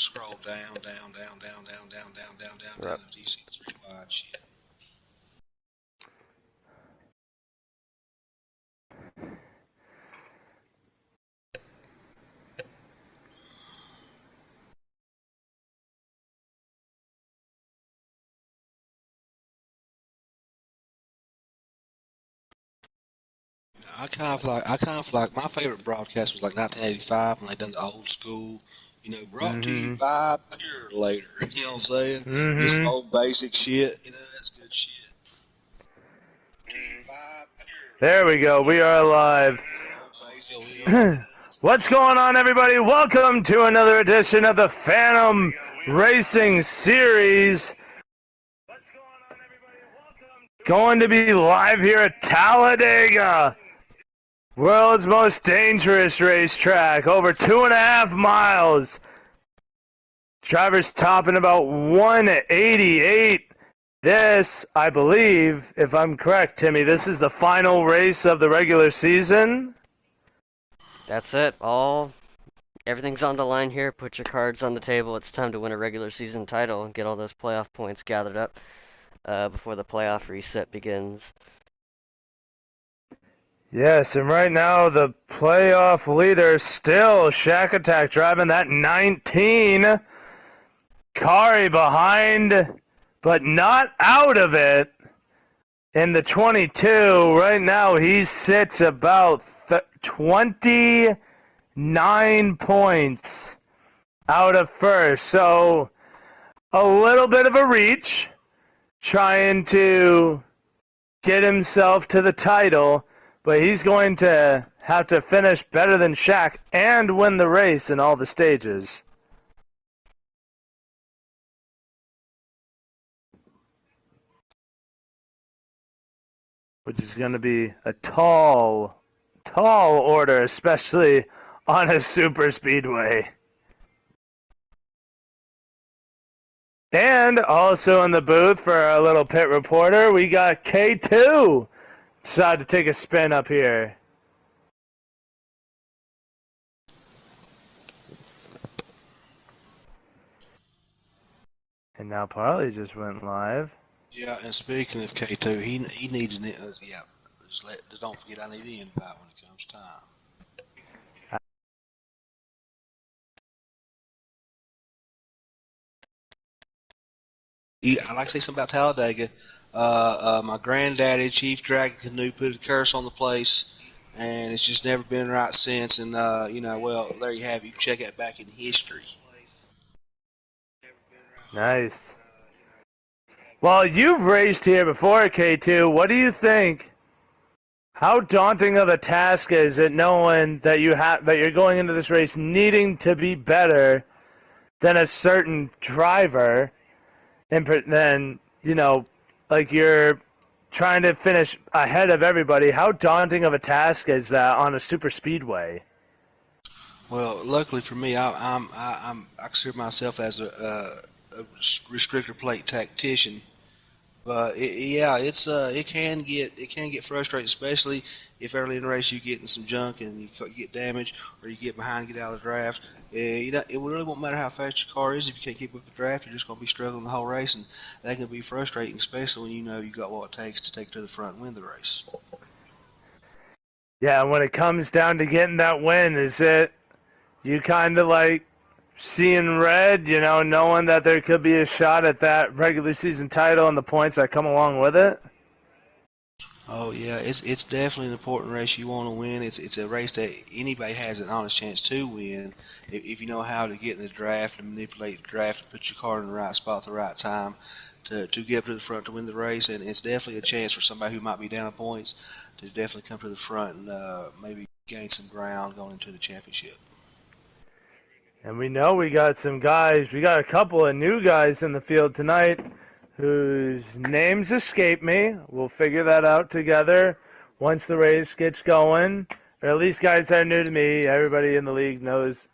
Scroll down until you see the three wide shit. I kind of like my favorite broadcast was like 1985 when they done the old school, brought to you Mm-hmm. by Pure Later. You know what I'm saying? Just some Mm-hmm. old basic shit. That's good shit. There we go. We are live. What's going on, everybody? Welcome to another edition of the Phantom Racing Series. Going to be live here at Talladega, world's most dangerous racetrack, over 2.5 miles. Drivers topping about 188. This, I believe, if I'm correct, Timmy, this is the final race of the regular season. That's it. Everything's on the line here. Put your cards on the table. It's time to win a regular season title and get all those playoff points gathered up before the playoff reset begins. Yes, and right now the playoff leader still Shack Attack driving that 19. Kari behind, but not out of it in the 22. Right now he sits about 29 points out of first. So a little bit of a reach, trying to get himself to the title, but he's going to have to finish better than Shaq and win the race in all the stages. Which is going to be a tall order, especially on a super speedway. And also in the booth for our little pit reporter, we got K2. Decided to take a spin up here. And now Parley just went live. Yeah, and speaking of K2, he needs an just don't forget I need an invite when it comes time. I'd like to say something about Talladega. My granddaddy, Chief Dragon Canoe, put a curse on the place, and it's just never been right since. And well, there you have it. You can check that back in history. Nice. Well, you've raced here before, K2. What do you think? How daunting of a task is it knowing that you're going into this race needing to be better than a certain driver, and then like you're trying to finish ahead of everybody? How daunting of a task is that on a super speedway? Well, luckily for me, I consider myself as a restrictor plate tactician. But it can get frustrating, especially if early in the race you get in some junk and you get damaged or you get behind and get out of the draft. It really won't matter how fast your car is if you can't keep up the draft. You're just going to be struggling the whole race, and that can be frustrating, especially when you know you got what it takes to take it to the front and win the race. Yeah, when it comes down to getting that win, is it you kind of like seeing red, knowing that there could be a shot at that regular season title and the points that come along with it? Oh yeah, it's definitely an important race you want to win. It's a race that anybody has an honest chance to win if you know how to get in the draft and manipulate the draft and put your car in the right spot at the right time to get up to the front to win the race. And it's definitely a chance for somebody who might be down in points to definitely come to the front and maybe gain some ground going into the championship. And we know we got a couple of new guys in the field tonight whose names escape me. We'll figure that out together once the race gets going. Or at least guys that are new to me. Everybody in the league knows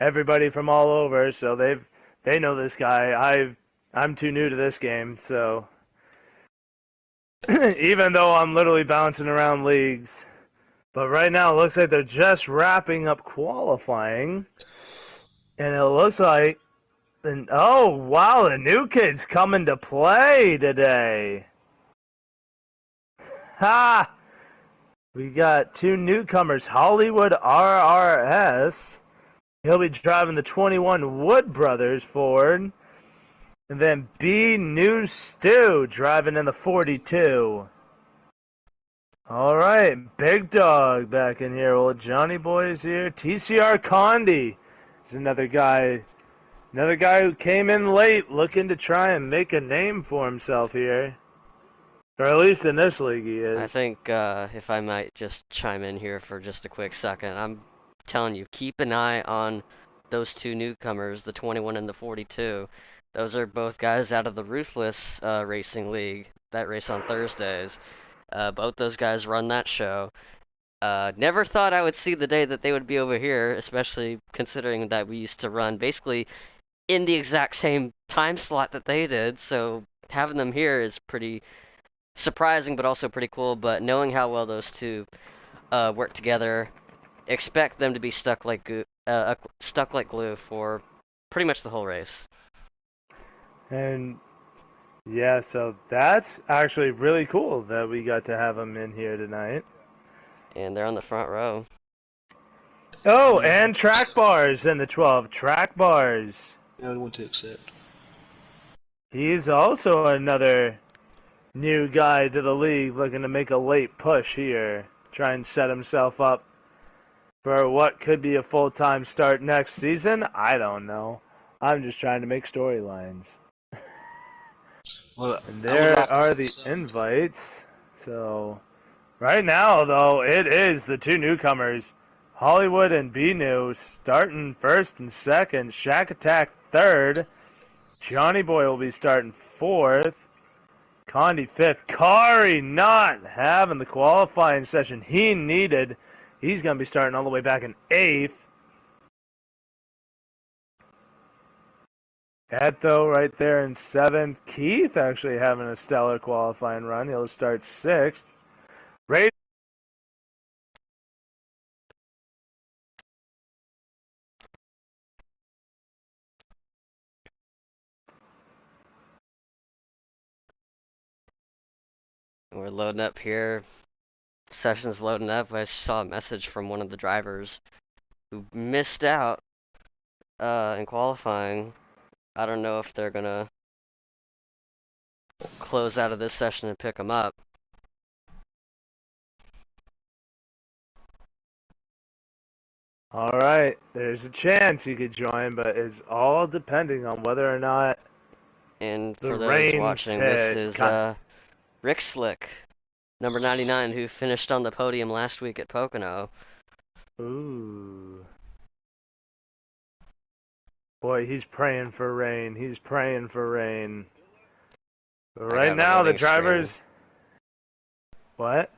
everybody from all over, so they know this guy. I'm too new to this game, so even though I'm literally bouncing around leagues. But right now it looks like they're just wrapping up qualifying. And it looks like And oh wow, the new kid's coming to play today. Ha! We got two newcomers, Hollywood RRS. He'll be driving the 21 Wood Brothers Ford. And then B New Stew driving in the 42. All right, Big Dog back in here. Old Johnny Boy is here. TCR Condi is another guy who came in late looking to try and make a name for himself here. Or at least in this league he is. I think if I might just chime in here for just a quick second, I'm telling you, keep an eye on those two newcomers, the 21 and the 42. Those are both guys out of the Ruthless Racing League that race on Thursdays. Both those guys run that show. Never thought I would see the day that they would be over here, especially considering that we used to run basically in the exact same time slot that they did. So having them here is pretty surprising, but also pretty cool. But knowing how well those two work together, expect them to be stuck like glue for pretty much the whole race. And yeah, so that's actually really cool that we got to have them in here tonight. And they're on the front row. Oh, and track bars in the 12. Track bars. The only one to accept. He's also another new guy to the league looking to make a late push here. Try and set himself up for what could be a full-time start next season. I don't know. I'm just trying to make storylines. Well, And there are the invites. So right now, though, it is the two newcomers, Hollywood and B-New, starting first and second. Shack Attack third. Johnny Boy will be starting fourth. Condi fifth. Kari not having the qualifying session he needed. He's going to be starting all the way back in eighth. Etho right there in seventh. Keith actually having a stellar qualifying run. He'll start sixth. Ray. We're loading up here. Session's loading up. I saw a message from one of the drivers who missed out in qualifying. I don't know if they're gonna close out of this session and pick them up. All right, there's a chance he could join, but it's all depending on whether or not And the for those rains watching, hit. this is Rick Slick, number 99, who finished on the podium last week at Pocono. Ooh. Boy, he's praying for rain. He's praying for rain. But right now, the drivers. Screen. What?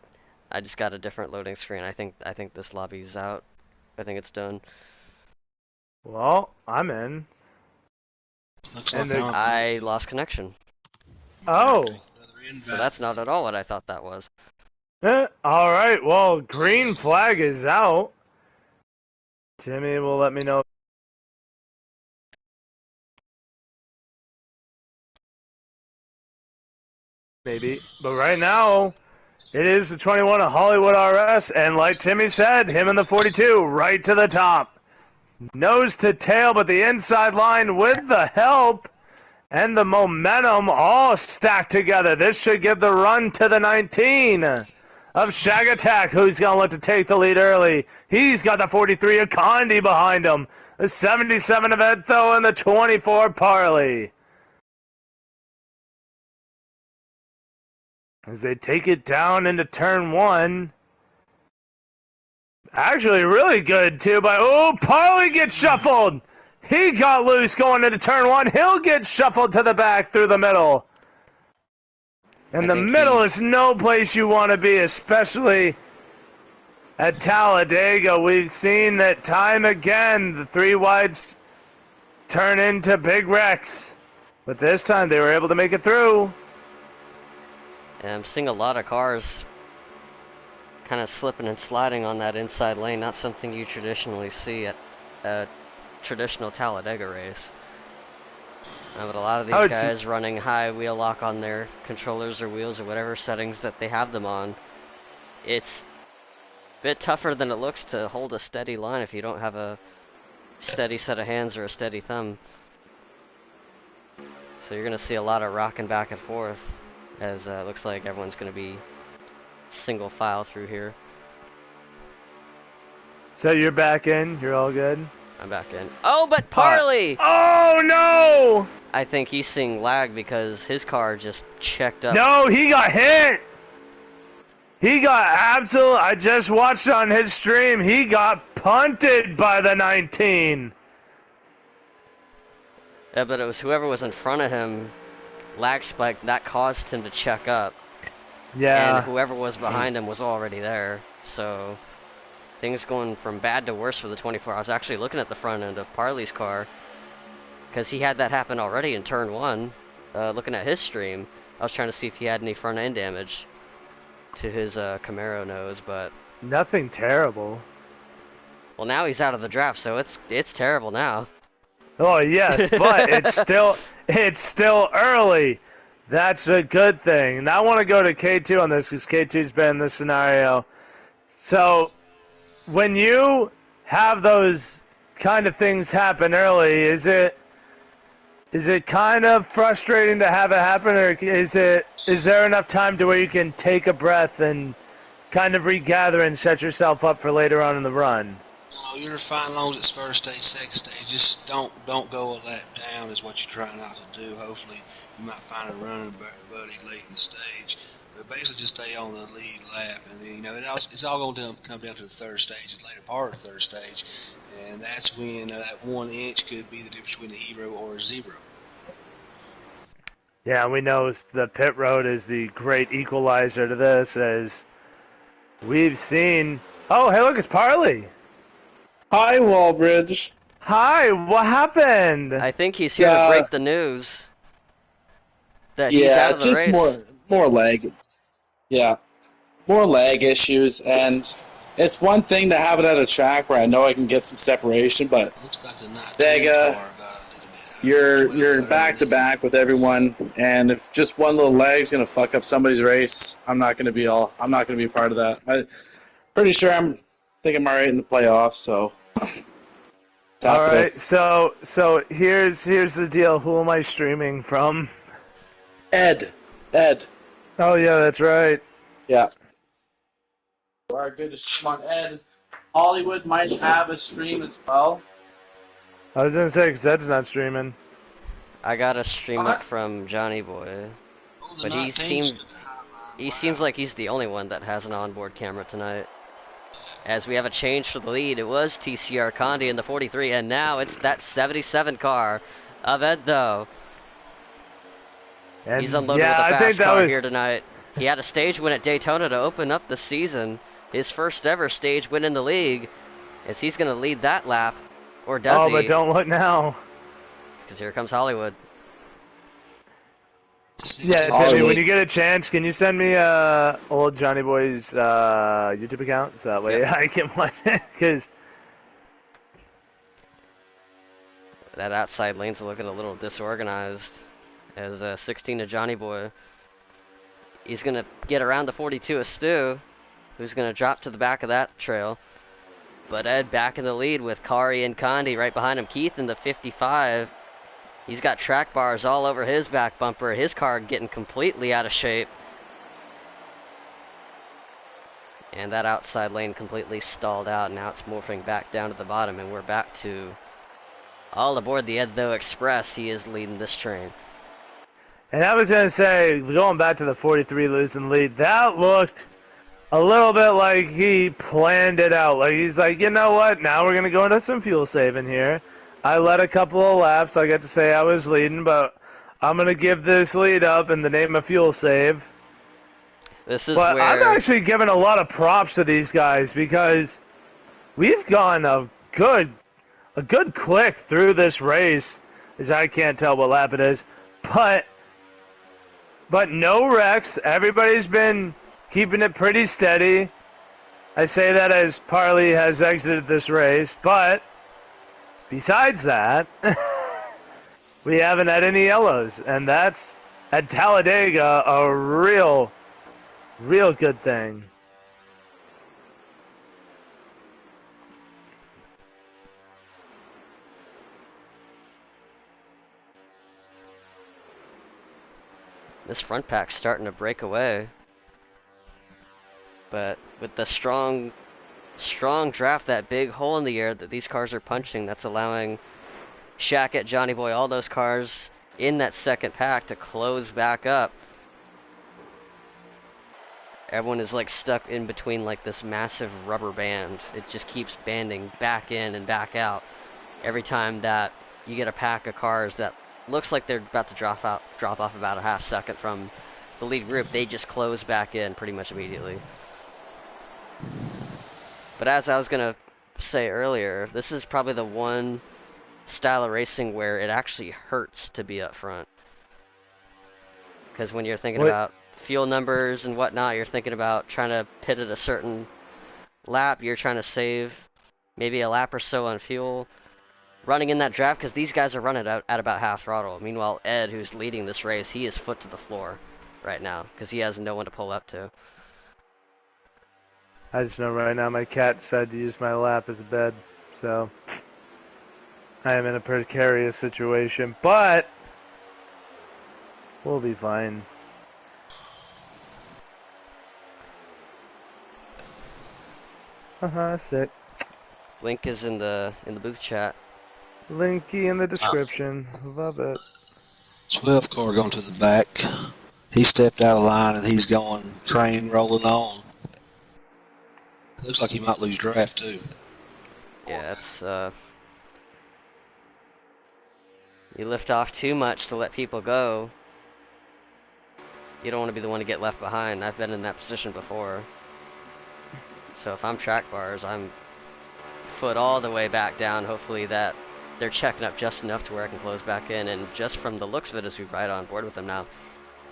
I just got a different loading screen. I think this lobby's out. I think it's done. Well, I'm in. Looks And like I lost connection. Oh. So that's not at all what I thought that was. All right. Well, green flag is out. Timmy will let me know. Maybe. But right now, it is the 21 of Hollywood RS. And like Timmy said, him and the 42 right to the top. Nose to tail, but the inside line with the help and the momentum all stacked together. This should give the run to the 19 of Shag Attack, who's going to look to take the lead early. He's got the 43 of Condi behind him. The 77 of Etho and the 24 Parley. As they take it down into turn one. Actually, really good, too. But, oh, Parley gets shuffled. He got loose going into turn one. He'll get shuffled to the back through the middle. And the middle is no place you want to be, especially at Talladega. We've seen that time again. The three wides turn into big wrecks. But this time they were able to make it through. And I'm seeing a lot of cars kind of slipping and sliding on that inside lane. Not something you traditionally see at a traditional Talladega race. But a lot of these guys running high wheel lock on their controllers or wheels or whatever settings that they have them on, it's a bit tougher than it looks to hold a steady line if you don't have a steady set of hands or a steady thumb. So you're going to see a lot of rocking back and forth, as it looks like everyone's going to be single file through here. So you're back in? You're all good? I'm back in. Oh, but Parley! Oh, no! I think he's seeing lag because his car just checked up. No, he got hit! He got absolute. I just watched on his stream. He got punted by the 19. Yeah, but it was whoever was in front of him, lag spike, that caused him to check up. Yeah. And whoever was behind him was already there. So things going from bad to worse for the 24. I was actually looking at the front end of Parley's car because he had that happen already in turn 1. Looking at his stream, I was trying to see if he had any front end damage to his Camaro nose, but nothing terrible. Well, now he's out of the draft, so it's terrible now. Oh yes, but it's still early. That's a good thing. And I want to go to K2 on this because K2's been in this scenario. So when you have those kind of things happen early, is it kind of frustrating to have it happen, or is there enough time to where you can take a breath and kind of regather and set yourself up for later on in the run? No, you're fine as long as it's first stage, second stage. Just don't go a lap down is what you're trying not to do. Hopefully you might find a running buddy late in the stage. But basically just stay on the lead lap. And then, it's all going to come down to the third stage, the later part of the third stage. And that's when that 1 inch could be the difference between a hero or a zero. Yeah, we know the pit road is the great equalizer to this, as we've seen. Oh, hey, look, it's Parley. Hi, Wallbridge. Hi, what happened? I think he's here to break the news that he's out of the just race. more lag. Yeah, more lag issues, and it's one thing to have it at a track where I know I can get some separation, but Talladega, you're back to back with everyone, and if just one little lag's gonna fuck up somebody's race, I'm not gonna be part of that. I'm pretty sure I'm all right in the playoffs, so. All right, so here's the deal. Who am I streaming from? Ed. Oh yeah, that's right. Yeah. You are good to stream on Ed. Hollywood might have a stream as well. I was gonna say, 'cause Ed's not streaming. I got a stream up from Johnny Boy, but he seems like he's the only one that has an onboard camera tonight. As we have a change for the lead, it was TCR Condi in the 43, and now it's that 77 car of Ed, though. And he's unloaded with a fast car here tonight. He had a stage win at Daytona to open up the season. His first ever stage win in the league. As he's going to lead that lap, or does he? Oh, but don't look now. Because here comes Hollywood. Yeah, Timmy, when you get a chance, can you send me old Johnny Boy's YouTube account so that way I can watch it? Because that outside lane's looking a little disorganized. As 16 to Johnny Boy, he's gonna get around the 42 of Stu, who's gonna drop to the back of that trail. But Ed back in the lead with Kari and Condi right behind him. Keith in the 55. He's got track bars all over his back bumper. His car getting completely out of shape. And that outside lane completely stalled out. Now it's morphing back down to the bottom, and we're back to all aboard the Ed Though Express. He is leading this train. And I was going to say, going back to the 43 losing lead, that looked a little bit like he planned it out. Like he's like, you know what? Now we're going to go into some fuel saving here. I led a couple of laps. I get to say I was leading, but I'm going to give this lead up in the name of fuel save. But I'm actually giving a lot of props to these guys because we've gone a good click through this race, as I can't tell what lap it is, but no wrecks. Everybody's been keeping it pretty steady. I say that as Parley has exited this race, but besides that, we haven't had any yellows, and that's at Talladega a real good thing. This front pack's starting to break away. But with the strong draft, that big hole in the air that these cars are punching, that's allowing Shackett, Johnny Boy, all those cars in that second pack to close back up. Everyone is like stuck in between like this massive rubber band. It just keeps banding back in and back out every time that you get a pack of cars that looks like they're about to drop off about a half second from the lead group. They just close back in pretty much immediately. But as I was gonna say earlier, this is probably the one style of racing where it actually hurts to be up front. Because when you're thinking about fuel numbers and whatnot, you're thinking about trying to pit at a certain lap, you're trying to save maybe a lap or so on fuel. Running in that draft, because these guys are running at about half throttle. Meanwhile, Ed, who's leading this race, he is foot to the floor right now, because he has no one to pull up to. I just know right now my cat decided to use my lap as a bed, so I am in a precarious situation, but we'll be fine. Sick. Link is in the booth chat. Linky in the description. Love it. 12 car going to the back. He stepped out of line and he's going train rolling on. Looks like he might lose draft too. Yeah, that's you lift off too much to let people go. You don't want to be the one to get left behind. I've been in that position before. So if I'm track bars, I'm foot all the way back down. Hopefully that they're checking up just enough to where I can close back in. And just from the looks of it, as we ride on board with him now,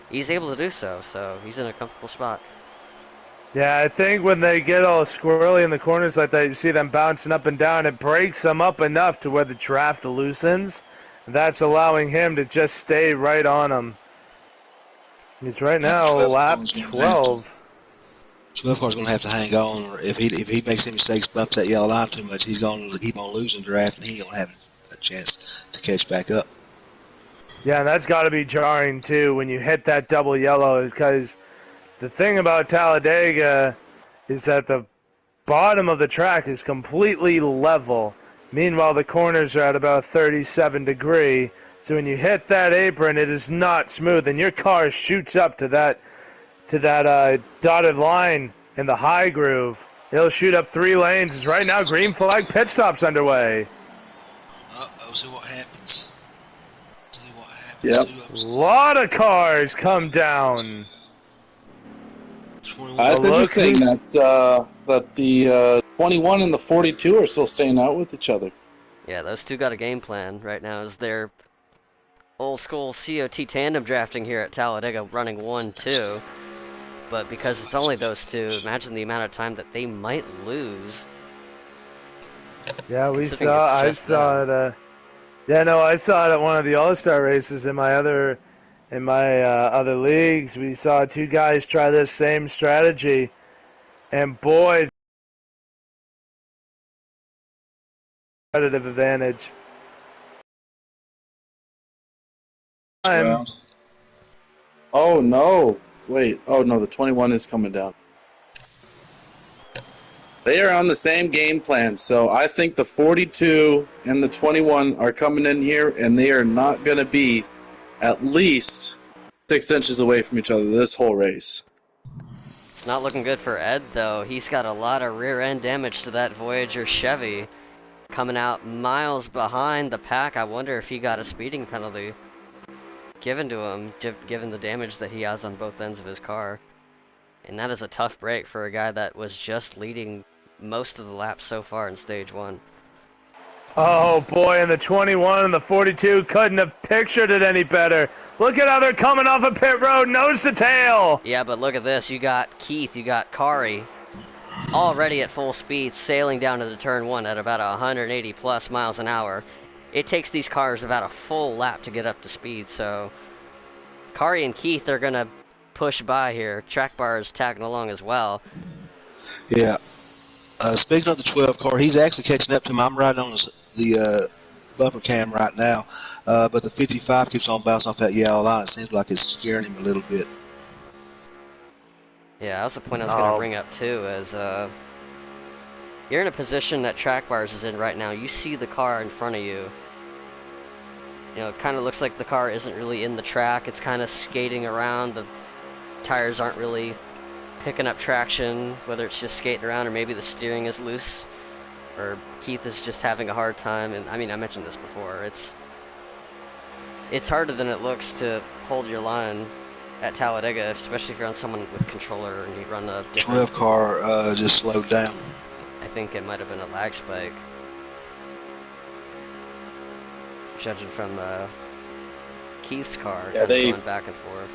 he's able to do so. So he's in a comfortable spot. Yeah, I think when they get all squirrely in the corners like that, you see them bouncing up and down. It breaks them up enough to where the draft loosens. That's allowing him to just stay right on them. He's right now lap 12. 12 car's going to have to hang on, or if he makes any mistakes, bumps that yellow line too much, he's going to keep on losing draft, and he's going to have a chance to catch back up. Yeah, and that's got to be jarring too when you hit that double yellow, because the thing about Talladega is that the bottom of the track is completely level. Meanwhile, the corners are at about 37 degree. So when you hit that apron, it is not smooth, and your car shoots up to that dotted line in the high groove. It'll shoot up 3 lanes. It's right now green flag pit stops underway. Uh-oh, see what happens. See what happens. Yep. A lot of cars come down. It's interesting that the 21 and the 42 are still staying out with each other. Yeah, those two got a game plan right now as they're old school COT tandem drafting here at Talladega, running 1-2. But because it's only those two, imagine the amount of time that they might lose. Yeah, I saw it at one of the All-Star races in my other leagues. We saw 2 guys try this same strategy, and boy, competitive advantage. Oh no! Wait. Oh no, the 21 is coming down. They are on the same game plan, so I think the 42 and the 21 are coming in here, and they are not going to be at least 6 inches away from each other this whole race. It's not looking good for Ed, though. He's got a lot of rear-end damage to that Voyager Chevy. Coming out miles behind the pack. I wonder if he got a speeding penalty given to him, given the damage that he has on both ends of his car. And that is a tough break for a guy that was just leading most of the laps so far in stage 1. Oh boy, and the 21 and the 42 couldn't have pictured it any better. Look at how they're coming off of pit road, nose to tail. Yeah, but look at this. You got Keith, you got Kari, already at full speed, sailing down into turn 1 at about 180 plus miles an hour. it takes these cars about a full lap to get up to speed. So Kari and Keith are gonna push by here. Track bar is tagging along as well. Yeah. Speaking of the 12 car, he's actually catching up to him. I'm riding on the bumper cam right now, but the 55 keeps on bouncing off that yellow line. It seems like it's scaring him a little bit. Yeah, that was the point I was going to bring up too, as you're in a position that track bars is in right now. You see the car in front of you. You know, it kind of looks like the car isn't really in the track. It's kind of skating around. The tires aren't really picking up traction, whether it's just skating around or maybe the steering is loose, or Keith is just having a hard time. And I mean, I mentioned this before. It's harder than it looks to hold your line at Talladega, especially if you're on someone with controller and you run a different... 12 car just slowed down. I think it might have been a lag spike, judging from Keith's car. Yeah, they going back and forth.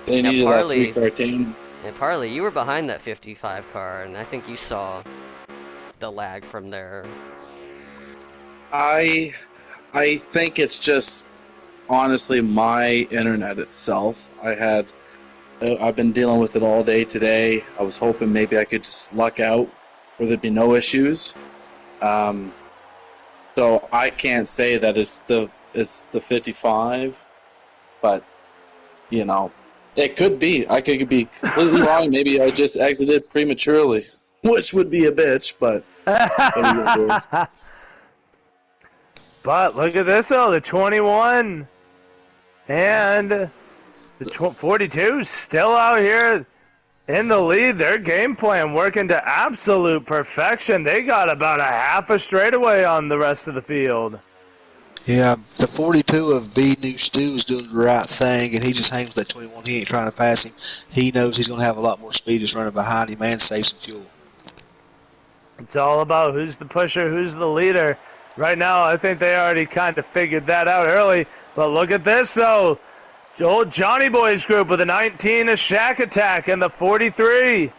They needed that 3-car team. And Parley, you were behind that 55 car, and I think you saw the lag from there. I think it's just honestly my internet itself. I've been dealing with it all day today. I was hoping maybe I could just luck out where there'd be no issues. So I can't say that it's the 55, but you know, it could be. I could be completely wrong. Maybe I just exited prematurely, which would be a bitch, but what are you gonna do? But look at this, though, the 21 and the 42 still out here in the lead. Their game plan working to absolute perfection. They got about a half a straightaway on the rest of the field. Yeah, the 42 of B New Stu is doing the right thing, and he just hangs with that 21. He ain't trying to pass him. He knows he's going to have a lot more speed just running behind him and save some fuel. It's all about who's the pusher, who's the leader. Right now, I think they already kind of figured that out early. But look at this, though. Old Johnny Boy's group with a 19, a Shack Attack, and the 43.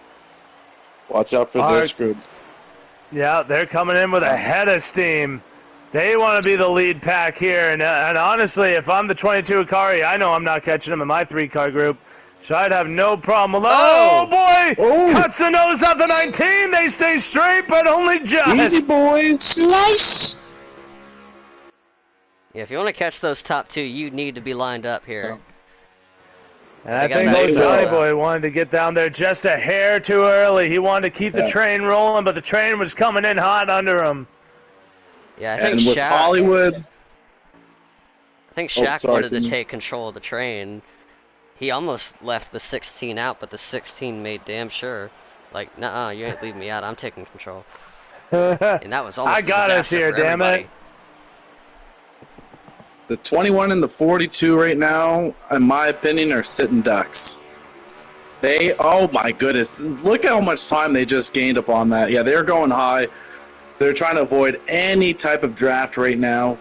Watch out for this group. Yeah, they're coming in with a head of steam. They want to be the lead pack here. And honestly, if I'm the 22 Akari, I know I'm not catching them in my 3-car group. So I'd have no problem. Oh, boy! Oh. Cuts the nose off the 19. They stay straight, but only just. Easy, boys. Slice! Yeah, if you want to catch those top two, you need to be lined up here. And I think old Johnny Boy wanted to get down there just a hair too early. He wanted to keep the train rolling, but the train was coming in hot under him. Yeah, I think and with Shaq, Hollywood... I think Shaq wanted to take control of the train. He almost left the 16 out, but the 16 made damn sure. Like, nuh-uh, you ain't leaving me out. I'm taking control. And that was almost I got us here, damn it. The 21 and the 42 right now, in my opinion, are sitting ducks. Oh my goodness, look how much time they just gained up on that. Yeah, they're going high. They're trying to avoid any type of draft right now.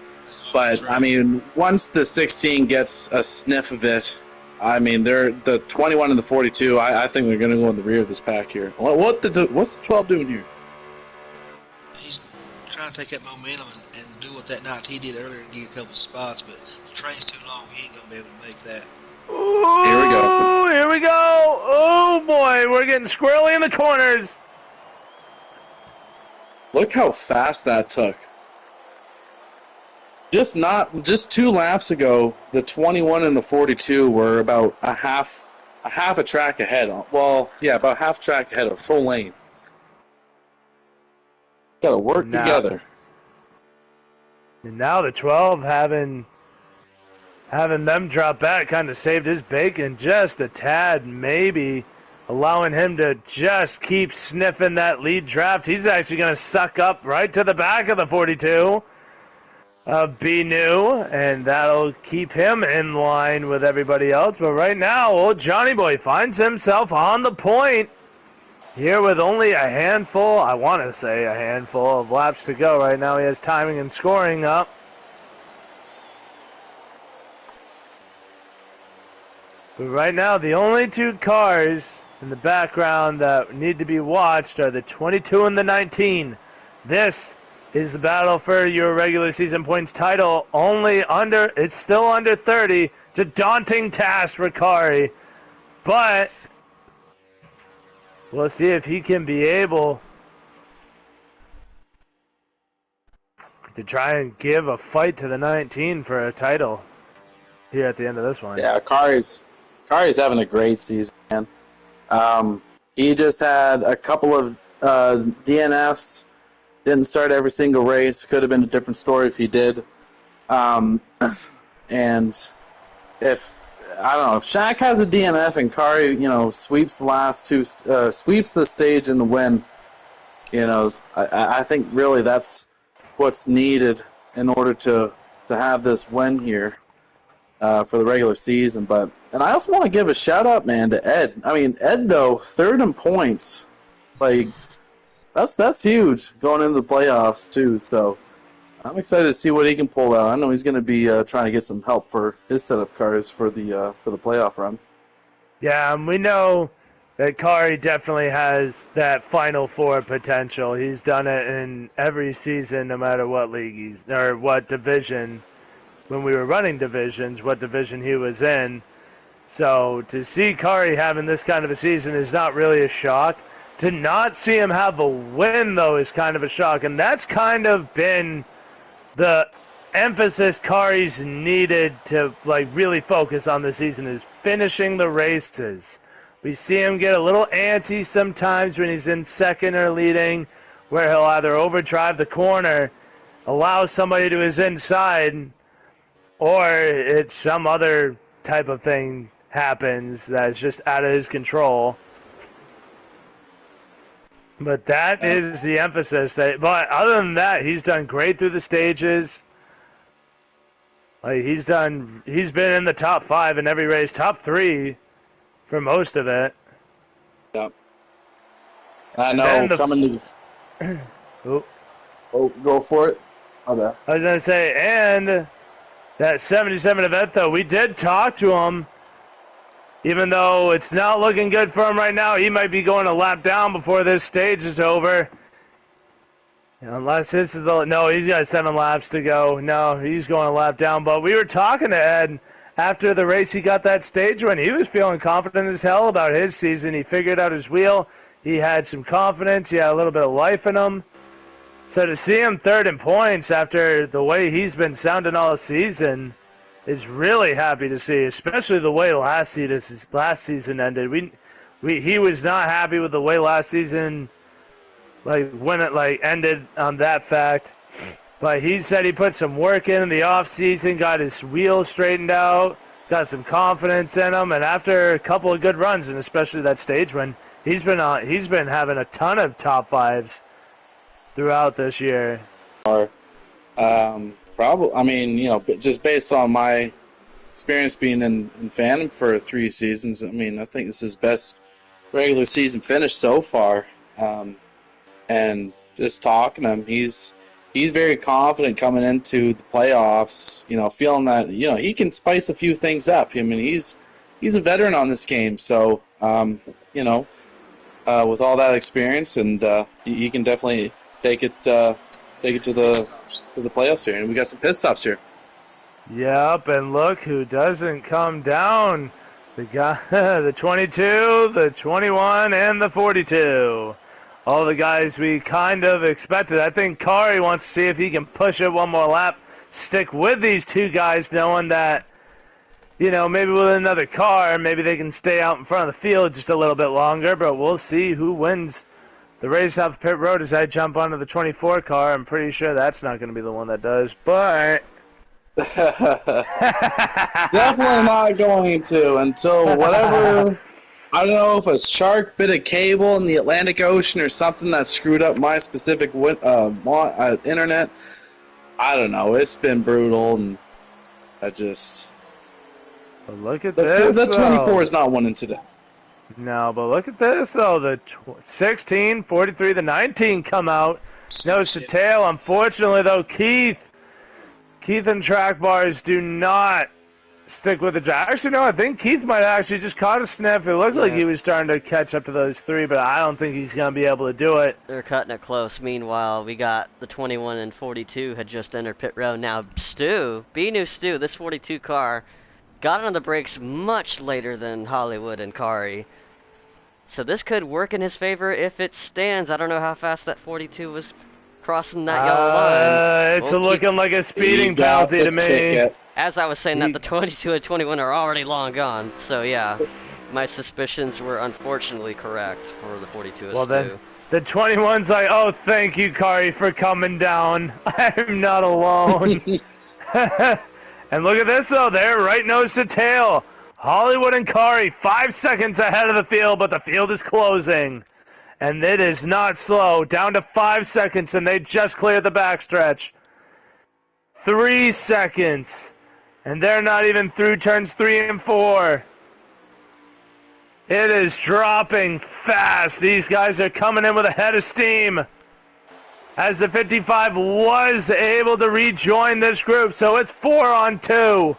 But, I mean, once the 16 gets a sniff of it, I mean, the 21 and the 42, I think they're going to go in the rear of this pack here. What's the 12 doing here? He's trying to take that momentum and do what that 19 did earlier and get a couple of spots, but the train's too long. He ain't going to be able to make that. Ooh, here we go. Here we go. Oh, boy, we're getting squirrely in the corners. Look how fast that took. Just 2 laps ago, the 21 and the 42 were about a half a track ahead. Well, yeah, about half track ahead of full lane. Got to work together. And now the 12 having them drop back kind of saved his bacon just a tad, maybe allowing him to just keep sniffing that lead draft. He's actually going to suck up right to the back of the 42 of B New, and that'll keep him in line with everybody else. But right now, old Johnny Boy finds himself on the point here with only a handful, I want to say a handful of laps to go. Right now he has timing and scoring up. But right now, the only 2 cars in the background that need to be watched are the 22 and the 19. This is the battle for your regular season points title. It's still under 30. It's a daunting task for Kari, but we'll see if he can be able to try and give a fight to the 19 for a title here at the end of this one. Yeah, Kari's having a great season, man. He just had a couple of DNFs. Didn't start every single race. Could have been a different story if he did. And if Shaq has a DNF and Kari, sweeps the last two, sweeps the stage in the win, I think really that's what's needed in order to have this win here for the regular season. And I also want to give a shout out, man, to Ed. I mean, Ed though, third in points, like that's huge going into the playoffs too. So I'm excited to see what he can pull out. I know he's going to be trying to get some help for his setup cars for the playoff run. Yeah, and we know that Kari definitely has that Final Four potential. He's done it in every season, no matter what league or what division. When we were running divisions, what division he was in. So to see Kari having this kind of a season is not really a shock. To not see him have a win, though, is kind of a shock. And that's kind of been the emphasis Kari's needed to really focus on this season, is finishing the races. We see him get a little antsy sometimes when he's in second or leading, where he'll either overdrive the corner, allow somebody to his inside, or it's some other type of thing happens that's just out of his control. But that is the emphasis. But other than that, he's done great through the stages. He's been in the top 5 in every race, top 3 for most of it. Yep. I know, coming to... go for it. My bad. I was going to say, and that 77 event, though, we did talk to him. Even though it's not looking good for him right now, he might be going a lap down before this stage is over. Unless this is no, he's got 7 laps to go. No, he's going a lap down. But we were talking to Ed after the race. He got that stage win. He was feeling confident as hell about his season. He figured out his wheel. He had some confidence. He had a little bit of life in him. So to see him third in points after the way he's been sounding all season is really happy to see, especially the way last season ended. He was not happy with the way last season, when it ended on that fact. But he said he put some work in the off season, got his wheels straightened out, got some confidence in him, and after a couple of good runs, and especially that stage win, he's been having a ton of top 5s throughout this year. Probably, I mean, just based on my experience being in fandom for 3 seasons, I mean, I think this is his best regular season finish so far. And just talking to him, he's very confident coming into the playoffs. Feeling that he can spice a few things up. I mean, he's a veteran on this game, so with all that experience, and he can definitely take it to the playoffs here. And we got some pit stops here. Yep, and look who doesn't come down. The guy, the 22, the 21, and the 42. All the guys we kind of expected. I think Kari wants to see if he can push it one more lap, stick with these 2 guys, knowing that, maybe with another car, maybe they can stay out in front of the field just a little bit longer, but we'll see who wins the race off pit road as I jump onto the 24 car. I'm pretty sure that's not going to be the one that does, but... Definitely not going to until whatever... I don't know if a shark bit a cable in the Atlantic Ocean or something that screwed up my specific internet. I don't know. It's been brutal, and I just... But look at this, The 24 is not winning today. No, but look at this, though. The 16, 43, the 19 come out. Nose to tail. Unfortunately, though, Keith and Track Bars do not stick with the drive. Actually, no, I think Keith might have actually just caught a sniff. It looked like he was starting to catch up to those 3, but I don't think he's going to be able to do it. They're cutting it close. Meanwhile, we got the 21 and 42 had just entered pit road. Now, Stu, this 42 car, got on the brakes much later than Hollywood and Kari. So this could work in his favor if it stands. I don't know how fast that 42 was crossing that yellow line. It's looking like a speeding penalty to me. Ticket. As I was saying that, the 22 and 21 are already long gone. So yeah, my suspicions were unfortunately correct for the 42 well, then, the 21's like, oh, thank you, Kari, for coming down. I'm not alone. And look at this, though. They're right nose to tail. Hollywood and Kari 5 seconds ahead of the field, but the field is closing. And it is not slow. Down to 5 seconds, and they just cleared the backstretch. 3 seconds. And they're not even through turns 3 and 4. It is dropping fast. These guys are coming in with a head of steam. As the 55 was able to rejoin this group, so it's 4 on 2.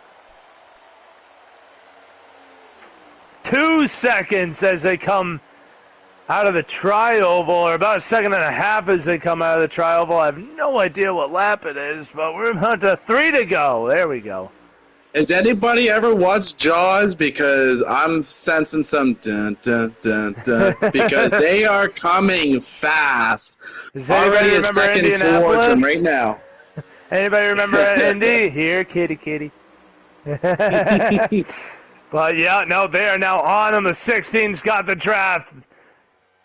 2 seconds as they come out of the tri-oval, or about a second and a half as they come out of the tri-oval. I have no idea what lap it is, but we're about to 3 to go. There we go. Has anybody ever watched Jaws? Because I'm sensing some dun dun dun dun because they are coming fast. Does anybody Already a remember second towards Indianapolis? them right now. Anybody remember Indy? Here, kitty. But yeah, no, they are now on them. The 16's got the draft.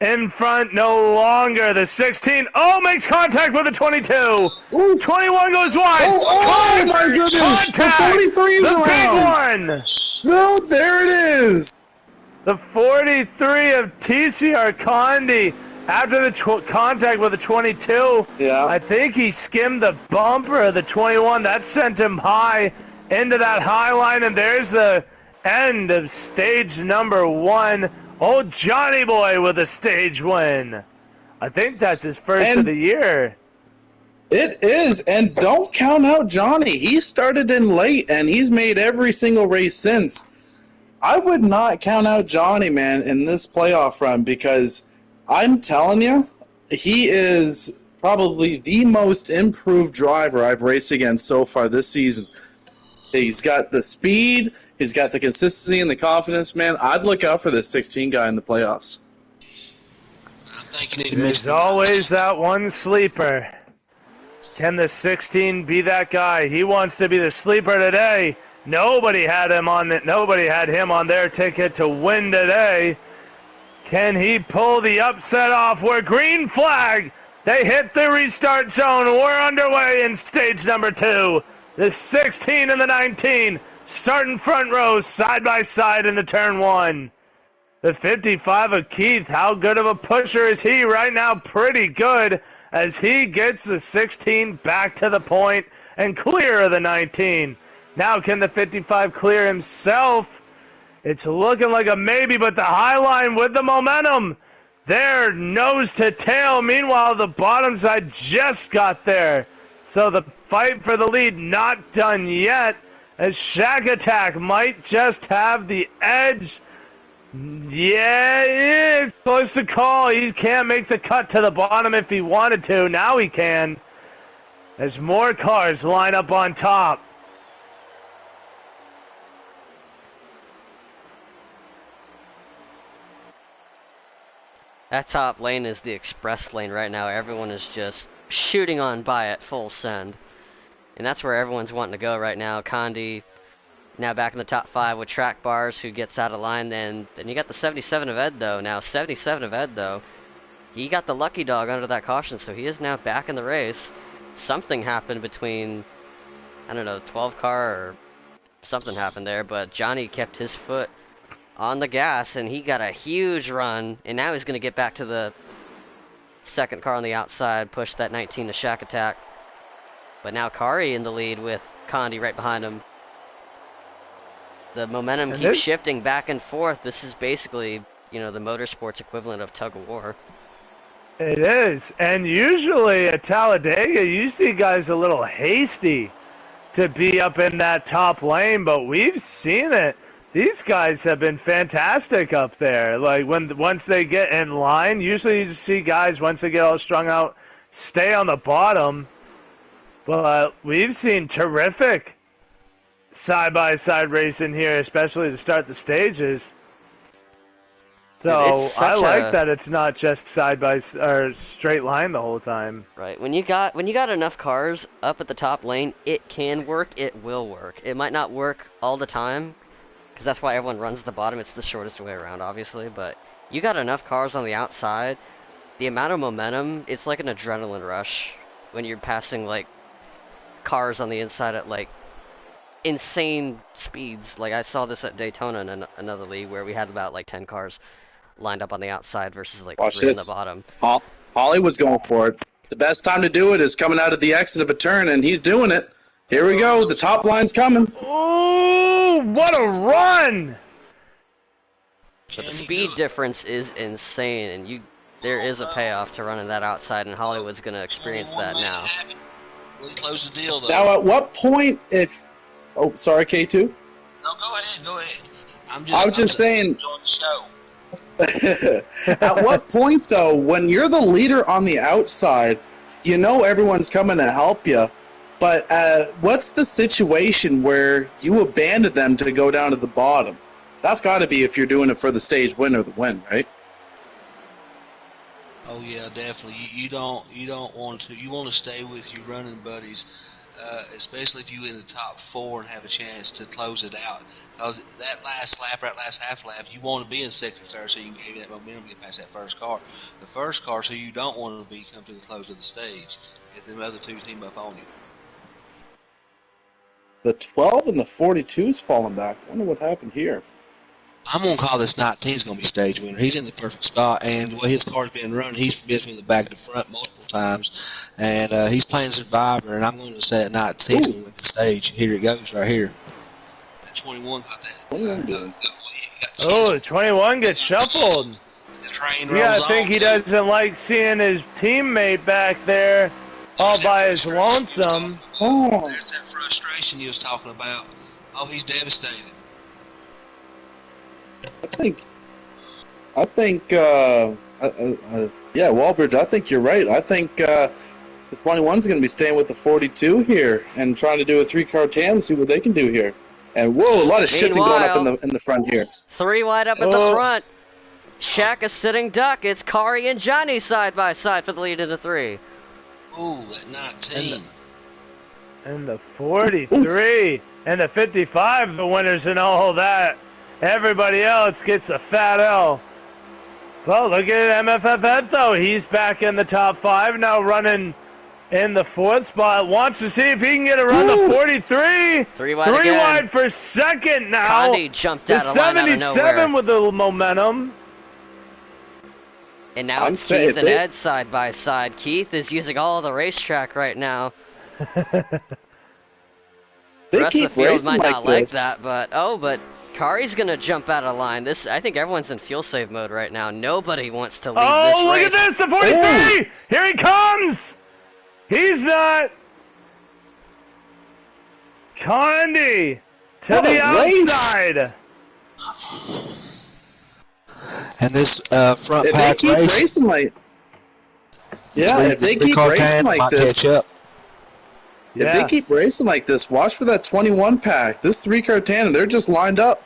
In front, no longer. The 16, makes contact with the 22. Ooh. 21 goes wide. Oh my goodness. Contact. The 43 is the around. Big one. No, there it is. The 43 of TCR Condi. After the contact with the 22, I think he skimmed the bumper of the 21. That sent him high into that high line, and there's the end of stage number 1. Old Johnny Boy with a stage win. I think that's his first of the year. It is, and don't count out Johnny. He started in late, and he's made every single race since. I would not count out Johnny, man, in this playoff run, because I'm telling you, he is probably the most improved driver I've raced against so far this season. He's got the speed, he's got the consistency and the confidence, man. I'd look out for this 16 guy in the playoffs. There's always that one sleeper. Can the 16 be that guy? He wants to be the sleeper today. Nobody had him on their ticket to win today. Can he pull the upset off? We're green flag. They hit the restart zone. We're underway in stage number 2. The 16 and the 19 starting front row side by side into turn 1. The 55 of Keith, how good of a pusher is he right now? Pretty good as he gets the 16 back to the point and clear of the 19. Now can the 55 clear himself? It's looking like a maybe, but the high line with the momentum. They're nose to tail. Meanwhile, the bottom side just got there. So the fight for the lead not done yet, as Shack Attack might just have the edge. Yeah, it's close to call. He can't make the cut to the bottom if he wanted to. Now he can. As more cars line up on top. That top lane is the express lane right now. Everyone is just shooting on by at full send. And that's where everyone's wanting to go right now. Condi now back in the top 5 with Track Bars, who gets out of line. And then you got the 77 of Ed, though. Now, 77 of Ed, though, he got the lucky dog under that caution, so he is now back in the race. Something happened between, I don't know, 12 car or something happened there, but Johnny kept his foot on the gas, and he got a huge run, and now he's going to get back to the second car on the outside, push that 19 to Shack Attack. But now Kari in the lead with Condi right behind him. The momentum keeps shifting back and forth. This is basically, you know, the motorsports equivalent of tug of war. It is, and usually at Talladega, you see guys a little hasty to be up in that top lane, but we've seen it. These guys have been fantastic up there. Like once they get in line, usually you see guys once they get all strung out stay on the bottom. But we've seen terrific side-by-side racing here, especially to start the stages. So I like that it's not just or straight line the whole time. Right. When you got enough cars up at the top lane, it can work. It will work. It might not work all the time, because that's why everyone runs the bottom. It's the shortest way around, obviously. But you got enough cars on the outside, the amount of momentum, it's like an adrenaline rush when you're passing like cars on the inside at like insane speeds. Like I saw this at Daytona in another league where we had about like 10 cars lined up on the outside versus like 3 on the bottom. Holly was going for it. The best time to do it is coming out of the exit of a turn, and he's doing it. Here we go. The top line's coming. Oh, what a run! But the speed difference is insane, and there is a payoff to running that outside, and Hollywood's going to experience that now. Really close the deal, though. Now, at what point if... Oh, sorry, K2? No, go ahead. I was just saying... Enjoying the show. At what point, though, when you're the leader on the outside, you know everyone's coming to help you, but what's the situation where you abandon them to go down to the bottom? That's got to be if you're doing it for the stage win or the win, right? Oh yeah, definitely. You don't want to. You want to stay with your running buddies, especially if you're in the top 4 and have a chance to close it out. Because that last lap, or that last half lap, you want to be in second or third so you can give you that momentum to get past that first car. The first car, so you don't want to be come to the close of the stage if them other two team up on you. The 12 and the 42's falling back. I wonder what happened here. I'm going to call this 19's going to be stage winner. He's in the perfect spot, and the way his car's been run, he's been from the back to the front multiple times, and he's playing Survivor, and I'm going to say that 19's going to win the stage. Here it goes, right here. That 21 got that. The 21 gets shuffled. The train rolls I think he doesn't like seeing his teammate back there all by his lonesome. Oh, there's that frustration you was talking about. Oh, he's devastated. I think, yeah, Walbridge, I think you're right. I think the 21's going to be staying with the 42 here and trying to do a 3-car tandem, see what they can do here. And whoa, a lot of shifting going up in the front here. 3 wide up at the front. Shaq is sitting duck. It's Kari and Johnny side by side for the lead in the 3. Ooh, that 19. And the 43 and the 55, the winners and all that. Everybody else gets a fat L. Well, look at MFF Ed, though. He's back in the top 5 now, running in the 4th spot. Wants to see if he can get around the 43. 3 wide for second now. Condi jumped out of line out of nowhere. 77 with the momentum. And now it's Keith and Ed side by side. Keith is using all of the racetrack right now. The rest of the field might not like that, but Kari's gonna jump out of line. I think everyone's in fuel save mode right now. Nobody wants to leave this race. Oh, look at this, the 43! Ooh. Here he comes! He's not. Condi to the outside. And this front if pack they keep race, racing like, yeah, if they keep racing like this, if they keep racing like this, watch for that 21 pack. This 3-car tandem, they're just lined up.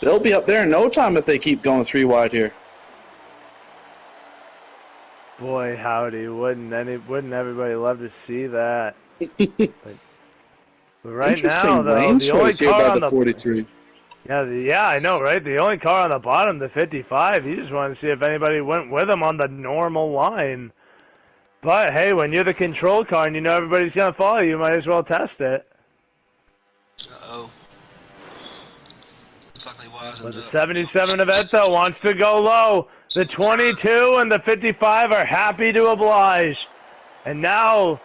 They'll be up there in no time if they keep going 3 wide here. Boy, howdy, wouldn't everybody love to see that? but right now, though, the only car on the 43. Yeah, I know, right? The only car on the bottom, the 55, he just wanted to see if anybody went with him on the normal line. But, hey, when you're the control car and you know everybody's going to follow you, might as well test it. Uh-oh. Looks like they wisened but the up. 77 of Eto wants to go low. The 22 and the 55 are happy to oblige. And now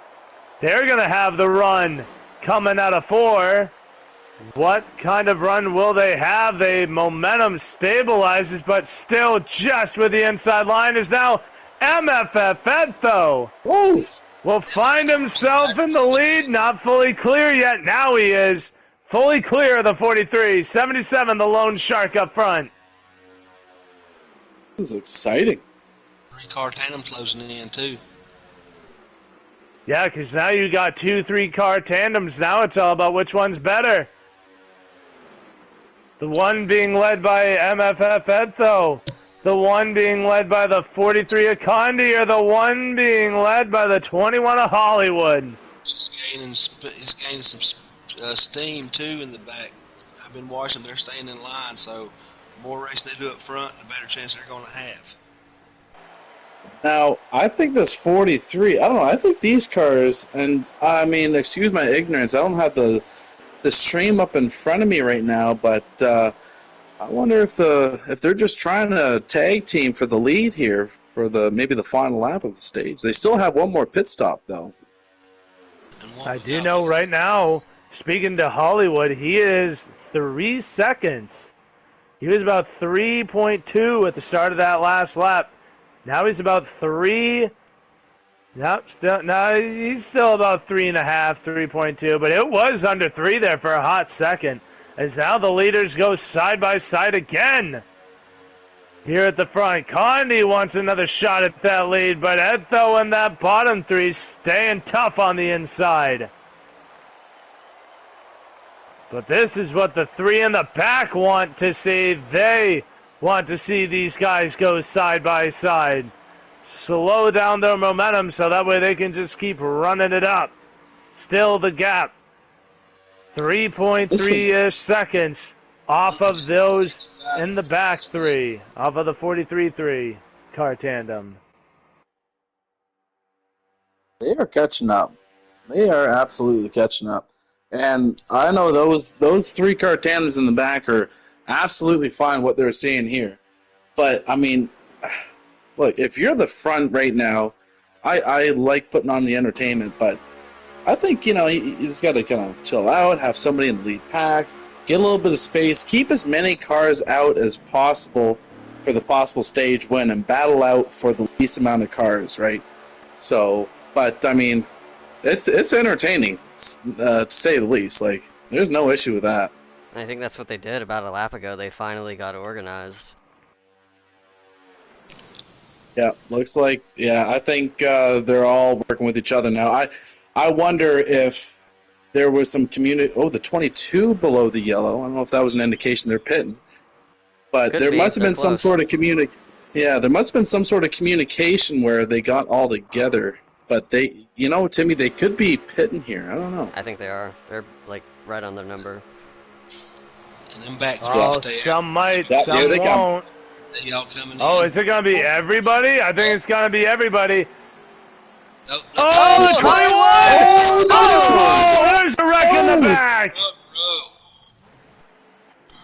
they're going to have the run coming out of 4. What kind of run will they have? The momentum stabilizes, but still just with the inside line is now MFF Eto. Oof. will find himself in the lead. Not fully clear yet. Now he is fully clear of the 43. 77, the lone shark up front. This is exciting. 3-car tandem closing in, too. Yeah, because now you got 2 3-car tandems. Now it's all about which one's better. The one being led by MFF Edtho. The one being led by the 43 of Condi, or the one being led by the 21 of Hollywood. It's gaining some steam, too, in the back. I've been watching. They're staying in line, so the more race they do up front, the better chance they're going to have. Now, I think this 43, I don't know, I think these cars, and I mean, excuse my ignorance, I don't have the stream up in front of me right now, but I wonder if they're just trying to tag team for the lead here for maybe the final lap of the stage. They still have one more pit stop, though. I do know right now, speaking to Hollywood, he is 3 seconds. He was about 3.2 at the start of that last lap. Now he's about 3. Nope, he's still about 3.5, 3.2, but it was under 3 there for a hot second. As now the leaders go side by side again. Here at the front, Condi wants another shot at that lead, but Edtho in that bottom 3 staying tough on the inside. But this is what the 3 in the back want to see. They want to see these guys go side by side. Slow down their momentum so that way they can just keep running it up. Still the gap. 3.3-ish seconds off of those in the back 3. Off of the 43-3 car tandem. They are catching up. They are absolutely catching up. And I know those 3-car tandems in the back are absolutely fine what they're seeing here. But, I mean, look, if you're the front right now, I like putting on the entertainment, but I think, you just got to kind of chill out, have somebody in the lead pack, get a little bit of space, keep as many cars out as possible for the possible stage win, and battle out for the least amount of cars, right? So, but, I mean, it's entertaining, to say the least. Like, there's no issue with that. I think that's what they did about a lap ago. They finally got organized. Yeah, looks like, I think they're all working with each other now. I wonder if there was some the 22 below the yellow. I don't know if that was an indication they're pitting. But there must have been some sort of there must have been some sort of communication where they got all together. But they, Timmy, they could be pitting here. I don't know. I think they are. They're, like, right on their number. And then back to some might, some won't. They all coming in. Is it going to be everybody? I think it's going to be everybody. Nope. Oh, the 21! Oh, there's a wreck in the back!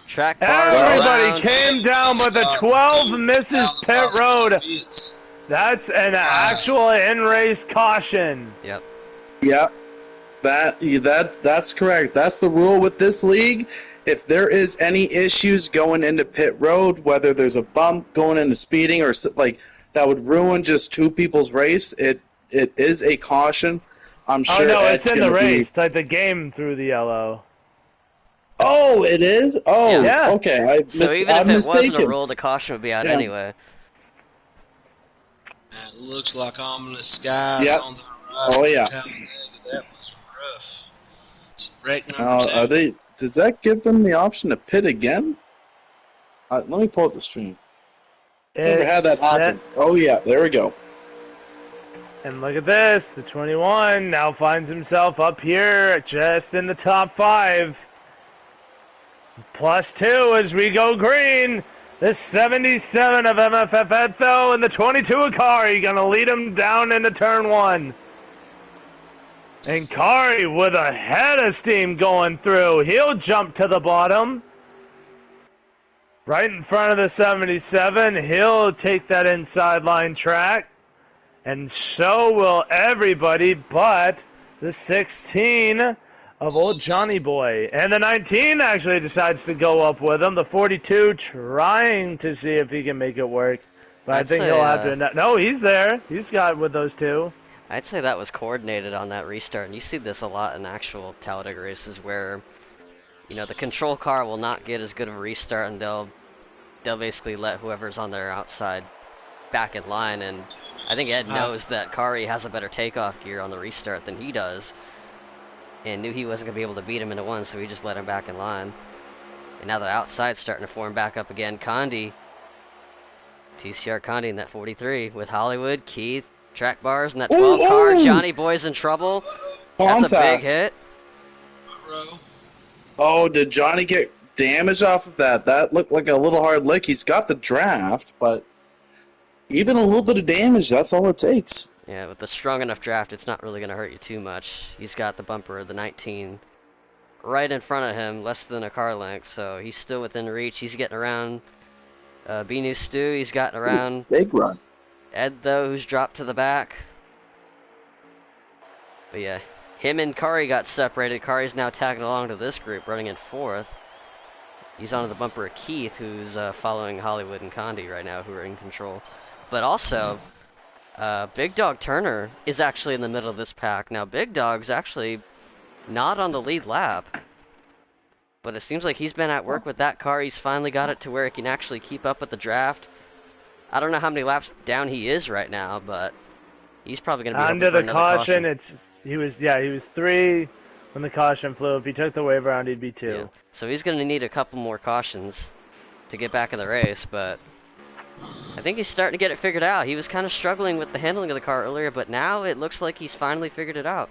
Track bar Everybody came down, but the 12 misses pit road. That's an actual in-race caution. Yep. Yep. That's correct. That's the rule with this league. If there is any issues going into pit road, whether there's a bump going into speeding or like that would ruin just 2 people's race, it is a caution. I'm sure. Oh no, it's in the race. It's like the game through the yellow. Oh, it is. Oh, yeah. Okay. So even if it wasn't a rule, the caution would be out anyway. It looks like ominous skies on the horizon. Oh yeah. That was rough. Wreck number 2. Does that give them the option to pit again? Let me pull up the stream. Never had that happen. Oh yeah, there we go. And look at this. The 21 now finds himself up here just in the top 5. +2 as we go green. The 77 of MFF Edtho and the 22 of Kari going to lead him down into turn 1. And Kari with a head of steam going through. He'll jump to the bottom. Right in front of the 77. He'll take that inside line track. And so will everybody but the 16 of old Johnny Boy. And the 19 actually decides to go up with him. The 42 trying to see if he can make it work. But I think he'll have to... No, he's there. He's got with those 2. I'd say that was coordinated on that restart, and you see this a lot in actual Talladega races where, you know, the control car will not get as good of a restart, and they'll basically let whoever's on their outside back in line, and I think Ed knows that Kari has a better takeoff gear on the restart than he does, and knew he wasn't going to be able to beat him into one, so he just let him back in line. And now the outside's starting to form back up again. Condi, TCR Condi in that 43 with Hollywood, Keith, track bars, and that 12 car. Johnny Boy's in trouble. That's a big hit. Oh, did Johnny get damage off of that? That looked like a little hard lick. He's got the draft, but even a little bit of damage, that's all it takes. Yeah, with the strong enough draft, it's not really going to hurt you too much. He's got the bumper of the 19 right in front of him, less than a car length, so he's still within reach. He's getting around B-New Stu. He's gotten around big run. Ed, though, who's dropped to the back. But yeah, him and Kari got separated. Kari's now tagging along to this group, running in 4th. He's onto the bumper of Keith, who's following Hollywood and Condi right now, who are in control. But also, Big Dog Turner is actually in the middle of this pack. Now, Big Dog's actually not on the lead lap, but it seems like he's been at work with that car. He's finally got it to where he can actually keep up with the draft. I don't know how many laps down he is right now, but he's probably going to be under the caution. He was 3 when the caution flew. If he took the wave around, he'd be 2. Yeah. So he's going to need a couple more cautions to get back in the race, but I think he's starting to get it figured out. He was kind of struggling with the handling of the car earlier, but now it looks like he's finally figured it out.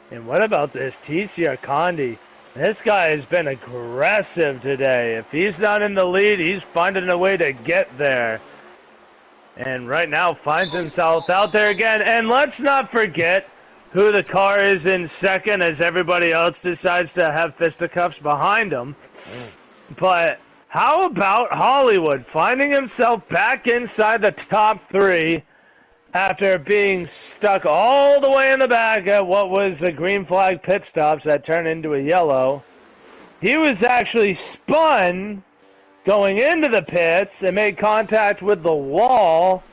And what about this TCR Condi? This guy has been aggressive today. If he's not in the lead, he's finding a way to get there. And right now finds himself out there again. And let's not forget who the car is in second as everybody else decides to have fisticuffs behind him. But how about Hollywood finding himself back inside the top 3 after being stuck all the way in the back at what was a green flag pit stops that turned into a yellow? He was actually spun going into the pits and made contact with the wall.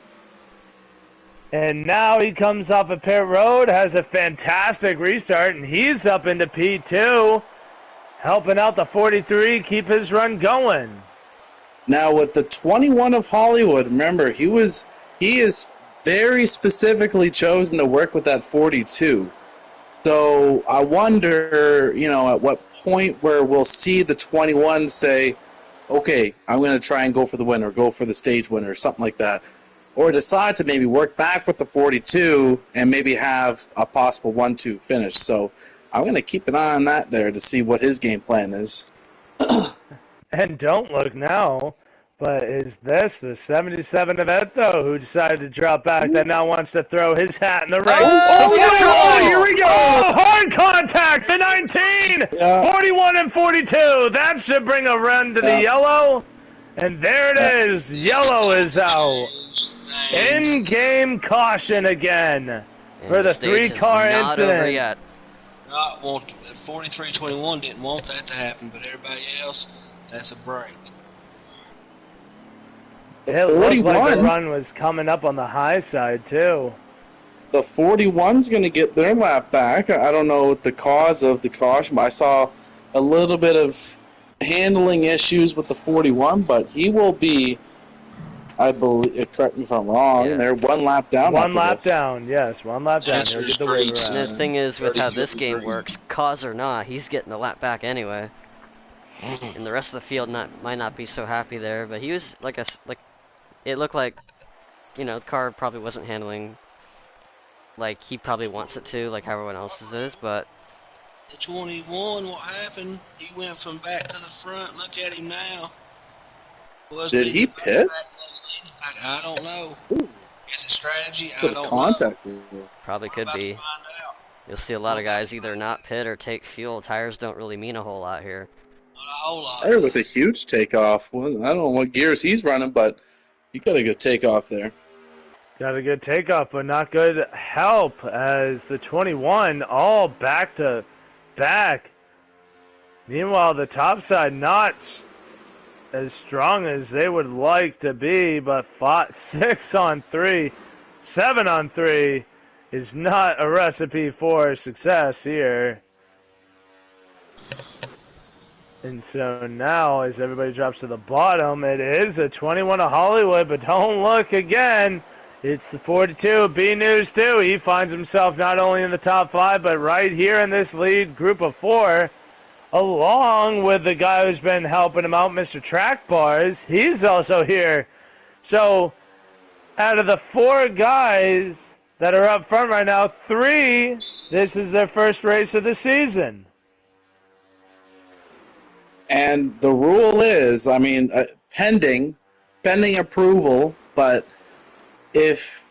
And now he comes off of pit road, has a fantastic restart, and he's up into P2, helping out the 43 keep his run going. Now with the 21 of Hollywood, remember, he is very specifically chosen to work with that 42. So I wonder, at what point where we'll see the 21 say, okay, I'm going to try and go for the win or go for the stage win or something like that. Or decide to maybe work back with the 42 and maybe have a possible 1-2 finish. So I'm going to keep an eye on that there to see what his game plan is. And don't look now, but is this the 77 of Eto who decided to drop back that now wants to throw his hat in the ring? Here we go! Oh, hard contact, the 19! Yeah. 41 and 42, that should bring a run to the yellow. And there it is, yellow is out. In-game caution again for the 3-car incident. Over yet. 43-21 didn't want that to happen, but everybody else, that's a break. It looked like the run was coming up on the high side, too. The 41's going to get their lap back. I don't know what the cause of the caution, but I saw a little bit of handling issues with the 41, but he will be, I believe, correct me if I'm wrong, they're 1 lap down. 1 lap down, yes, 1 lap down. He'll get the waiver out. And the thing is, with how this game works, cause or not, he's getting the lap back anyway. And the rest of the field might not be so happy there, but he was it looked like, the car probably wasn't handling like he probably wants it to, like how everyone else's is, but the 21, what happened? He went from back to the front. Look at him now. Did he pit? I don't know. Ooh. Is it strategy? I don't know. Probably could be. You'll see a lot of guys either not pit or take fuel. Tires don't really mean a whole lot here. Not a whole lot. There with a huge takeoff. Well, I don't know what gears he's running, but he got a good takeoff there. Got a good takeoff, but not good help as the 21 all back to back. Meanwhile, the top side not as strong as they would like to be, but fought 6 on 3 7-on-3 is not a recipe for success here. And so now, as everybody drops to the bottom, it is a 21 of Hollywood, but don't look again. It's the 42 B News too. He finds himself not only in the top 5, but right here in this lead group of 4, along with the guy who's been helping him out, Mr. Track Bars. He's also here. So, out of the 4 guys that are up front right now, 3, this is their first race of the season. And the rule is, I mean, pending approval, but if,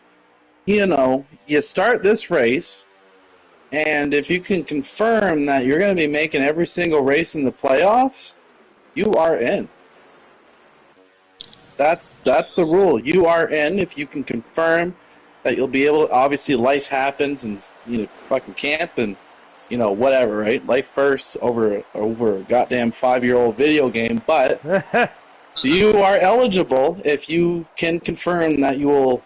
you start this race, and if you can confirm that you're going to be making every single race in the playoffs, you are in. That's the rule. You are in if you can confirm that you'll be able to. Obviously, life happens, and fucking camp and whatever, right? Life first over a goddamn 5-year-old video game. But you are eligible if you can confirm that you will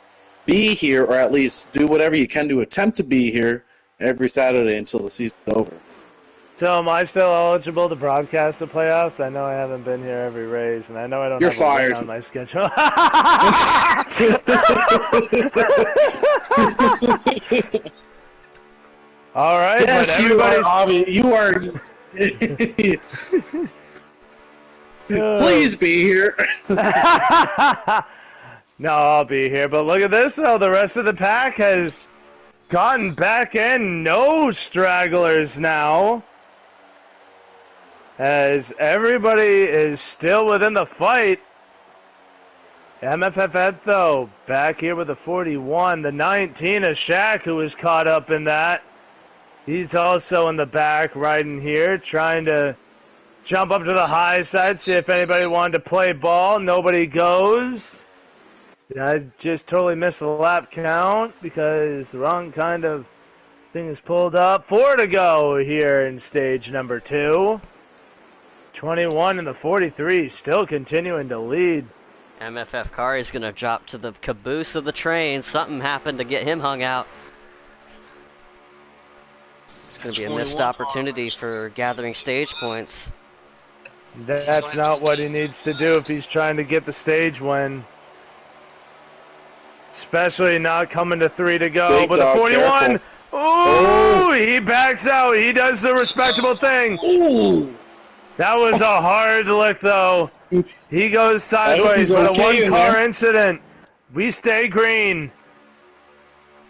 be here, or at least do whatever you can to attempt to be here every Saturday until the season's over. So am I still eligible to broadcast the playoffs? I know I haven't been here every race, and I know I don't have a win on my schedule. All right, yes, but you are. Please be here. No, I'll be here. But look at this, though. The rest of the pack has gotten back in. No stragglers now, as everybody is still within the fight. MFF though, back here with the 41. The 19 is Shaq, who was caught up in that. He's also in the back riding here, trying to jump up to the high side, see if anybody wanted to play ball. Nobody goes. I just totally missed the lap count because the wrong kind of thing is pulled up. 4 to go here in stage number 2. 21 and the 43 still continuing to lead. MFF car is going to drop to the caboose of the train. Something happened to get him hung out. It's going to be a missed opportunity for gathering stage points. That's not what he needs to do if he's trying to get the stage win. Especially not coming to 3 to go. Big but dog, the 41, careful. He backs out. He does the respectable thing. Ooh. That was a hard lick, though. He goes sideways, but okay a one-car incident. We stay green.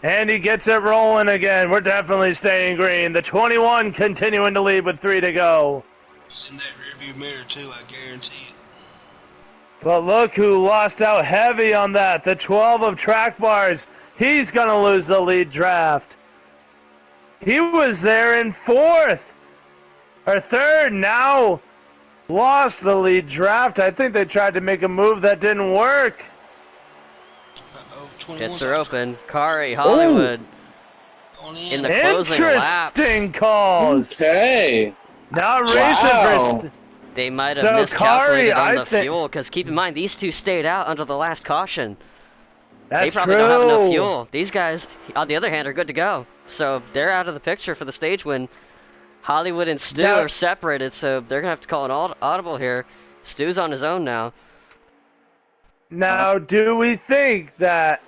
And he gets it rolling again. We're definitely staying green. The 21 continuing to lead with 3 to go. It's in that rearview mirror, too, I guarantee it. But look who lost out heavy on that. The 12 of Track Bars. He's going to lose the lead draft. He was there in 4th. Or 3rd. Now lost the lead draft. I think they tried to make a move that didn't work. Pits are open. Kari, Hollywood. In the closing laps. Interesting calls. Okay. Not racing for... They might have miscalculated on the fuel, because keep in mind, these two stayed out under the last caution. They probably don't have enough fuel. These guys, on the other hand, are good to go. So they're out of the picture for the stage win. Hollywood and Stu are separated, so they're going to have to call an audible here. Stu's on his own now. Now, do we think that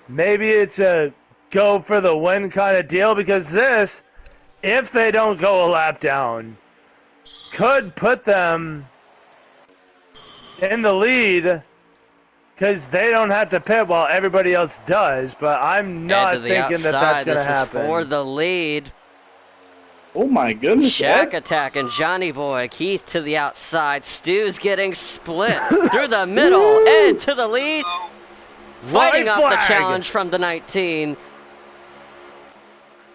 maybe it's a go for the win kind of deal? Because this, if they don't go a lap down, could put them in the lead because they don't have to pit while everybody else does. But I'm not thinking that that's going to happen. This is for the lead. Oh my goodness. Shaq attacking Johnny Boy. Keith to the outside. Stu's getting split through the middle. Ed to the lead. Fighting off the challenge from the 19.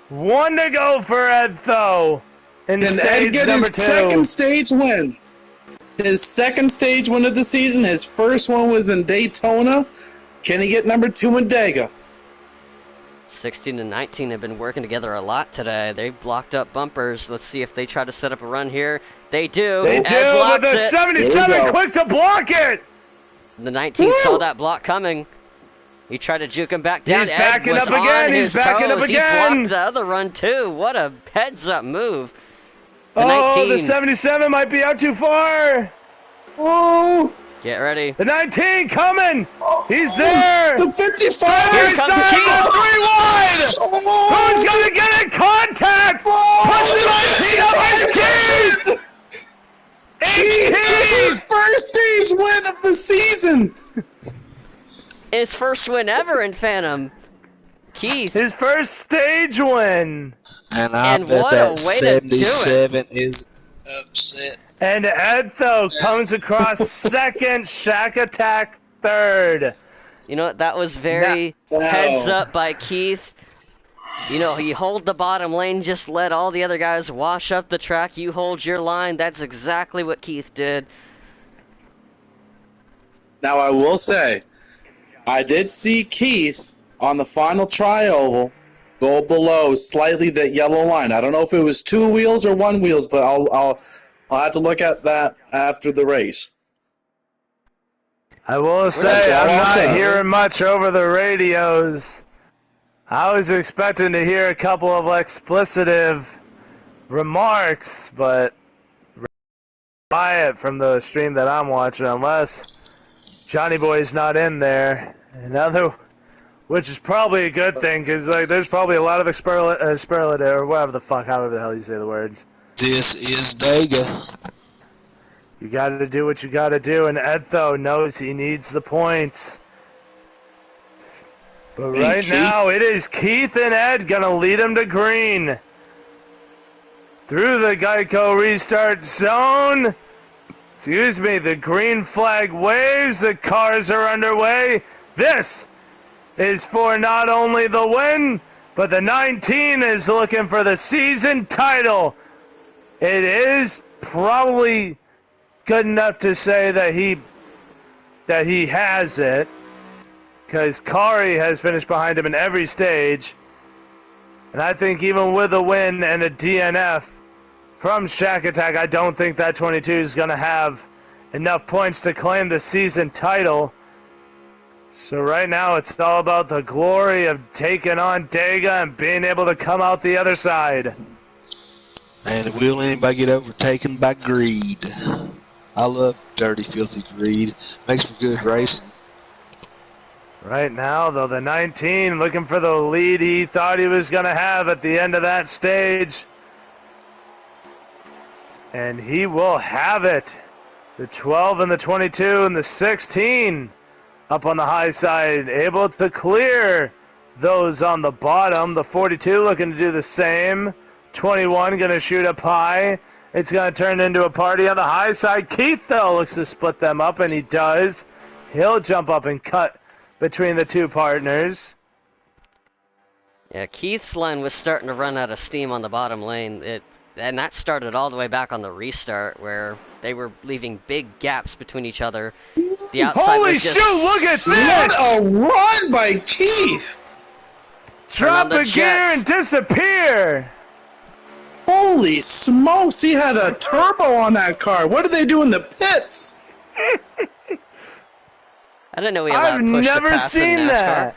1 to go for Ed, though. In stage number 2. Second stage win. His second stage win of the season. His first one was in Daytona. Can he get number 2 in Dega? 16 and 19 have been working together a lot today. They've blocked up bumpers. Let's see if they try to set up a run here. They do. They do, but the 77 quick to block it. The 19 saw that block coming. He tried to juke him back down. He's Ed backing was up again. on He's his backing up toes. He again. blocked the other run too. What a heads-up move. The Oh, 19. the 77 might be out too far. Oh. Get ready. The 19 coming. He's there. The 55. Here comes side, Keith. 3 wide. Oh. Who's going to get in contact? Push the 19 up and Keith. His first stage win of the season. His first win ever in Phantom. Keith. His first stage win. And I And bet what a that way to do it. 77 is upset. And Ed, though, comes across second, Shack Attack third. You know what? That was very heads up by Keith. You know, you hold the bottom lane, just let all the other guys wash up the track. You hold your line. That's exactly what Keith did. Now, I will say, I did see Keith on the final tri-oval go below slightly that yellow line. I don't know if it was 2 wheels or 1 wheels, but I'll have to look at that after the race. I will say, I'm not awesome. hearing much over the radios. I was expecting to hear a couple of explicitive remarks, but quiet from the stream that I'm watching, unless Johnny Boy's not in there. Which is probably a good thing, because like, there's probably a lot of superlative, or whatever the hell you say the words. This is Dega. You got to do what you got to do, and Edtho knows he needs the points. But right now, it is Keith and Ed going to lead him to green. Through the Geico restart zone. Excuse me, the green flag waves. The cars are underway. This is for not only the win, but the 19 is looking for the season title. It is probably good enough to say that he has it, because Kari has finished behind him in every stage. And I think even with a win and a DNF from Shack Attack, I don't think that 22 is going to have enough points to claim the season title. So right now it's all about the glory of taking on Dega and being able to come out the other side. And will anybody get overtaken by greed? I love dirty, filthy greed. Makes for good racing. Right now, though, the 19 looking for the lead he thought he was going to have at the end of that stage. And he will have it. The 12 and the 22 and the 16 up on the high side, able to clear those on the bottom. The 42 looking to do the same. 21 going to shoot up high. It's going to turn into a party on the high side. Keith, though, looks to split them up, and he does. He'll jump up and cut between the two partners. Yeah, Keith's line was starting to run out of steam on the bottom lane. And that started all the way back on the restart, where they were leaving big gaps between each other. The outside Holy was just... shoot, look at this! What a run by Keith! Drop a gear and disappear! Holy smokes, he had a turbo on that car. What did they do in the pits? I didn't know we allowed I've push to never pass in seen NASCAR.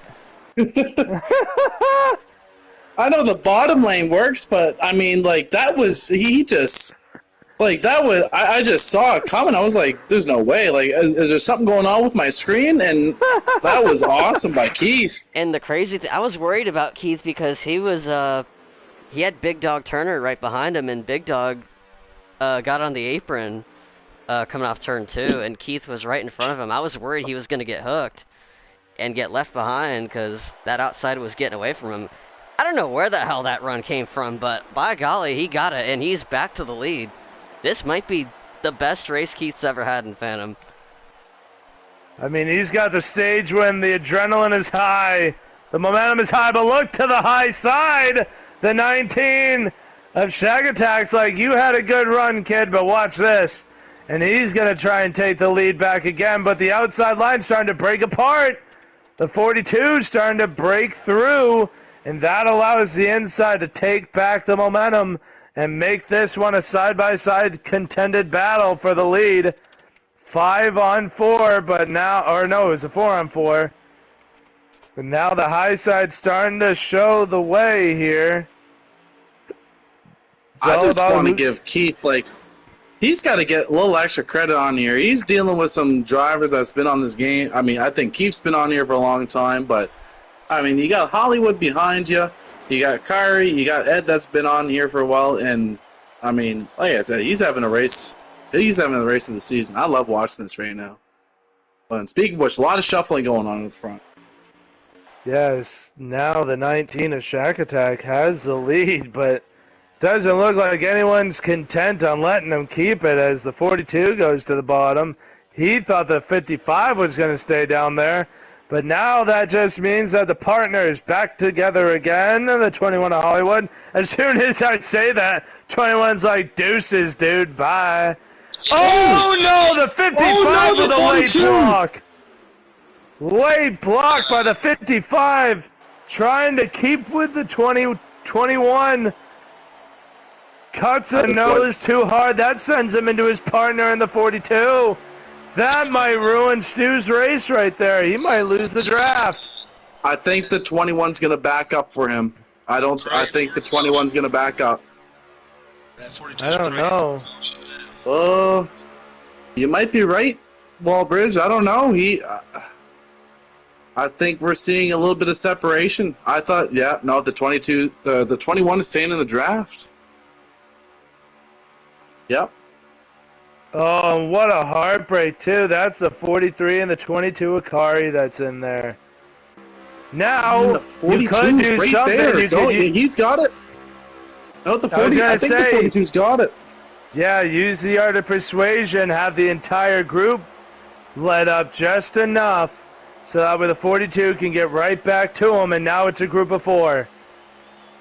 that. I know the bottom lane works, but I mean, like, that was, he just, like, that was, I just saw it coming. I was like, there's no way. Like, is there something going on with my screen? And that was awesome by Keith. And the crazy thing, I was worried about Keith because he was, he had Big Dog Turner right behind him, and Big Dog got on the apron coming off turn 2, and Keith was right in front of him. I was worried he was going to get hooked and get left behind because that outside was getting away from him. I don't know where the hell that run came from, but by golly, he got it, and he's back to the lead. This might be the best race Keith's ever had in Phantom. I mean, he's got the stage when the adrenaline is high, the momentum is high, but look to the high side. The 19 of Shack Attack's like, you had a good run, kid, but watch this. And he's going to try and take the lead back again, but the outside line's starting to break apart. The 42's starting to break through, and that allows the inside to take back the momentum and make this one a side-by-side contended battle for the lead. 5-on-4, but now, or no, it was a 4-on-4. And now the high side's starting to show the way here. I just want to give Keith, like, he's got to get a little extra credit on here. He's dealing with some drivers that's been on this game. I mean, I think Keith's been on here for a long time, but, I mean, you got Hollywood behind you. You got Kyrie. You got Ed that's been on here for a while. And, I mean, like I said, he's having a race. He's having the race of the season. I love watching this right now. But speaking of which, a lot of shuffling going on in the front. Yes, now the 19 of Shack Attack has the lead, but doesn't look like anyone's content on letting him keep it as the 42 goes to the bottom. He thought the 55 was going to stay down there, but now that just means that the partners back together again, the 21 of Hollywood. As soon as I say that, 21's like, deuces, dude, bye. Oh, no, the 55 with a late block. Late block by the 55, trying to keep with the 21. Cuts the nose too hard. That sends him into his partner in the 42. That might ruin Stu's race right there. He might lose the draft. I think the 21's going to back up for him. I think the 21's going to back up. I don't know. You might be right, Wallbridge. I don't know. I think we're seeing a little bit of separation. I thought, the 21 is staying in the draft. Yep. Oh, what a heartbreak, too. That's the 43 and the 22 Akari that's in there. Now, you could do right something. There. He's got it. No, the 40. I think the 42's got it. Yeah, use the art of persuasion. Have the entire group let up just enough so that way the 42 can get right back to him, and now it's a group of 4.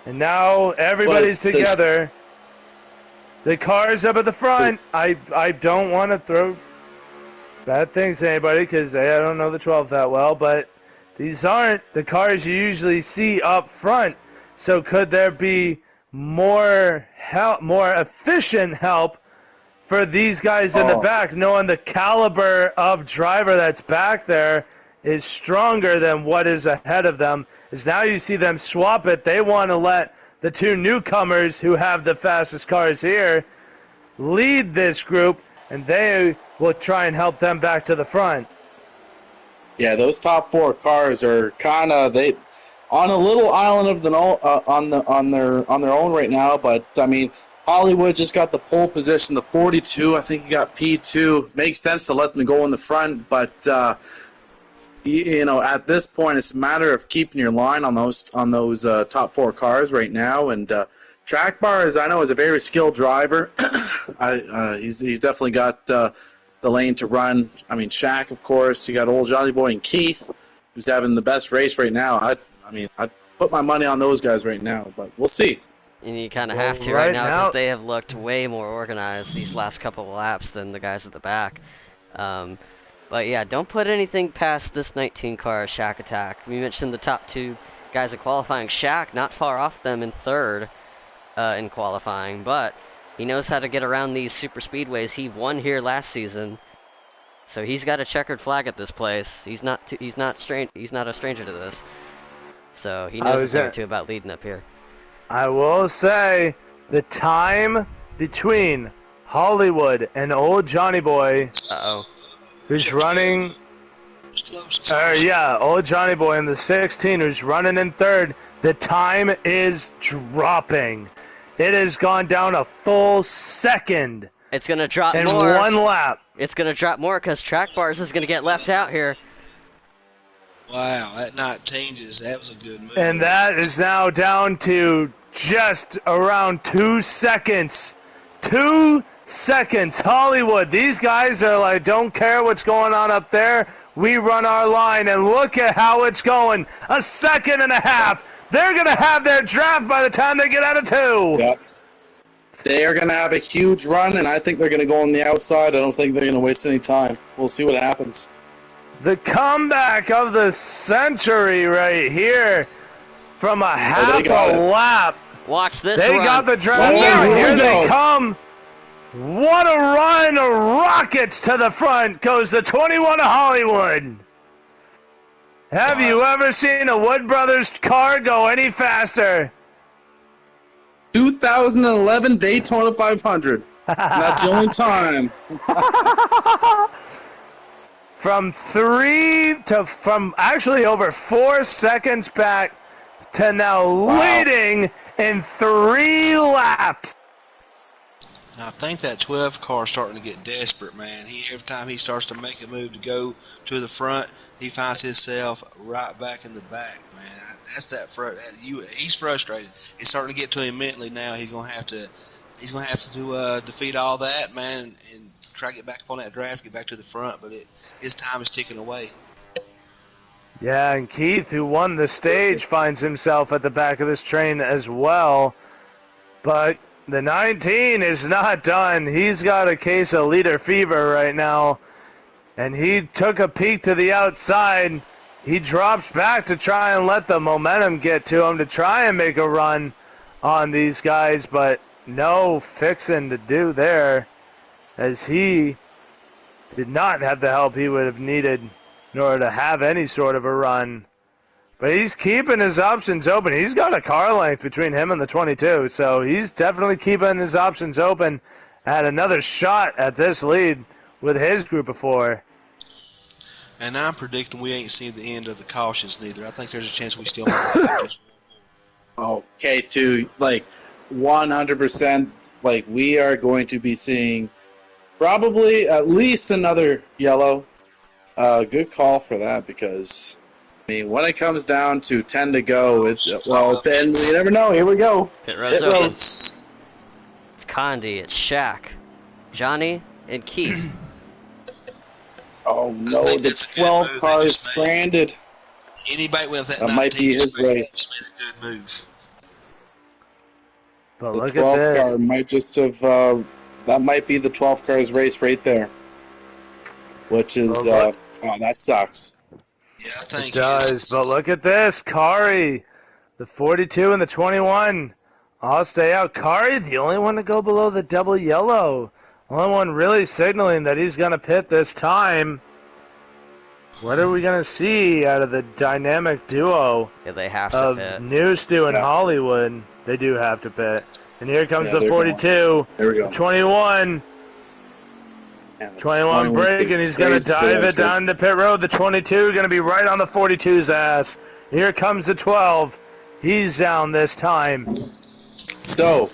And now everybody's together. The car's up at the front. I don't want to throw bad things at anybody because I don't know the 12 that well, but these aren't the cars you usually see up front. So could there be more help, more efficient help for these guys in the back, knowing the caliber of driver that's back there is stronger than what is ahead of them? As now you see them swap it. They want to let the 2 newcomers who have the fastest cars here lead this group, and they will try and help them back to the front. Yeah, those top 4 cars are kind of on a little island of on their own right now. But I mean, Hollywood just got the pole position. The 42, I think he got P2. Makes sense to let them go in the front, but at this point, it's a matter of keeping your line on those top 4 cars right now. And Track Bars, I know, is a very skilled driver. He's definitely got the lane to run. I mean, Shaq, of course. You got old Johnny Boy and Keith, who's having the best race right now. I'd put my money on those guys right now, but we'll see. And you kind of have to right now because they have looked way more organized these last couple of laps than the guys at the back. But yeah, don't put anything past this 19 car, Shack Attack. We mentioned the top 2 guys at qualifying. Shaq, not far off them in 3rd in qualifying, but he knows how to get around these super speedways. He won here last season, so he's got a checkered flag at this place. He's not a stranger to this, so he knows a thing or two about leading up here. I will say the time between Hollywood and old Johnny Boy. Who's running? Old Johnny Boy in the 16, who's running in 3rd. The time is dropping. It has gone down a full second. It's gonna drop in more. 1 lap. It's gonna drop more because Track Bars is gonna get left out here. Wow, that 19 that was a good move. And that is now down to just around 2 seconds. 2 seconds. Hollywood, these guys are like, don't care what's going on up there. We run our line, and look at how it's going. 1.5 seconds. They're going to have their draft by the time they get out of 2. Yep. They are going to have a huge run, and I think they're going to go on the outside. I don't think they're going to waste any time. We'll see what happens. The comeback of the century right here from a half a lap. Watch this They run. got the draft. Here they come. What a run! Rockets to the front goes the 21 of Hollywood. Have you ever seen a Wood Brothers car go any faster? 2011 Daytona 500. And that's the only time. From actually over 4 seconds back to now leading in 3 laps. I think that 12 car is starting to get desperate, man. Every time he starts to make a move to go to the front, he finds himself right back in the back, man. He's frustrated. It's starting to get to him mentally now. He's gonna have to defeat all that, man, and try to get back up on that draft, get back to the front. But his time is ticking away. Yeah, and Keith, who won the stage, finds himself at the back of this train as well. But the 19 is not done. He's got a case of leader fever right now. And he took a peek to the outside. He drops back to try and let the momentum get to him, to try and make a run on these guys. But no fixing to do there, as he did not have the help he would have needed in order to have any sort of a run. But he's keeping his options open. He's got a car length between him and the 22, so he's definitely keeping his options open at another shot at this lead with his group of 4. And I'm predicting we ain't seen the end of the cautions neither. I think there's a chance we still might. Okay, too, 100%, we are going to be seeing probably at least another yellow. Good call for that, because when it comes down to 10 to go, then you never know. Here we go. Pit road's open. It's Condi, it's Shaq, Johnny, and Keith. Oh no, the 12 car is stranded. Anybody with that might be his race. Made a good move. But the look 12 at this. car might just have. That might be the 12 car's race right there. Which is that sucks. Yeah, I think it does. But look at this, Kari, the 42 and the 21, all stay out. Kari, the only one to go below the double yellow. Only one really signaling that he's going to pit this time. What are we going to see out of the dynamic duo they have to of pit. New Stu and Hollywood? They do have to pit. And here comes the 42, the 21. 21 break, and he's going to dive it down to pit road. The 22 going to be right on the 42's ass. Here comes the 12. He's down this time. So,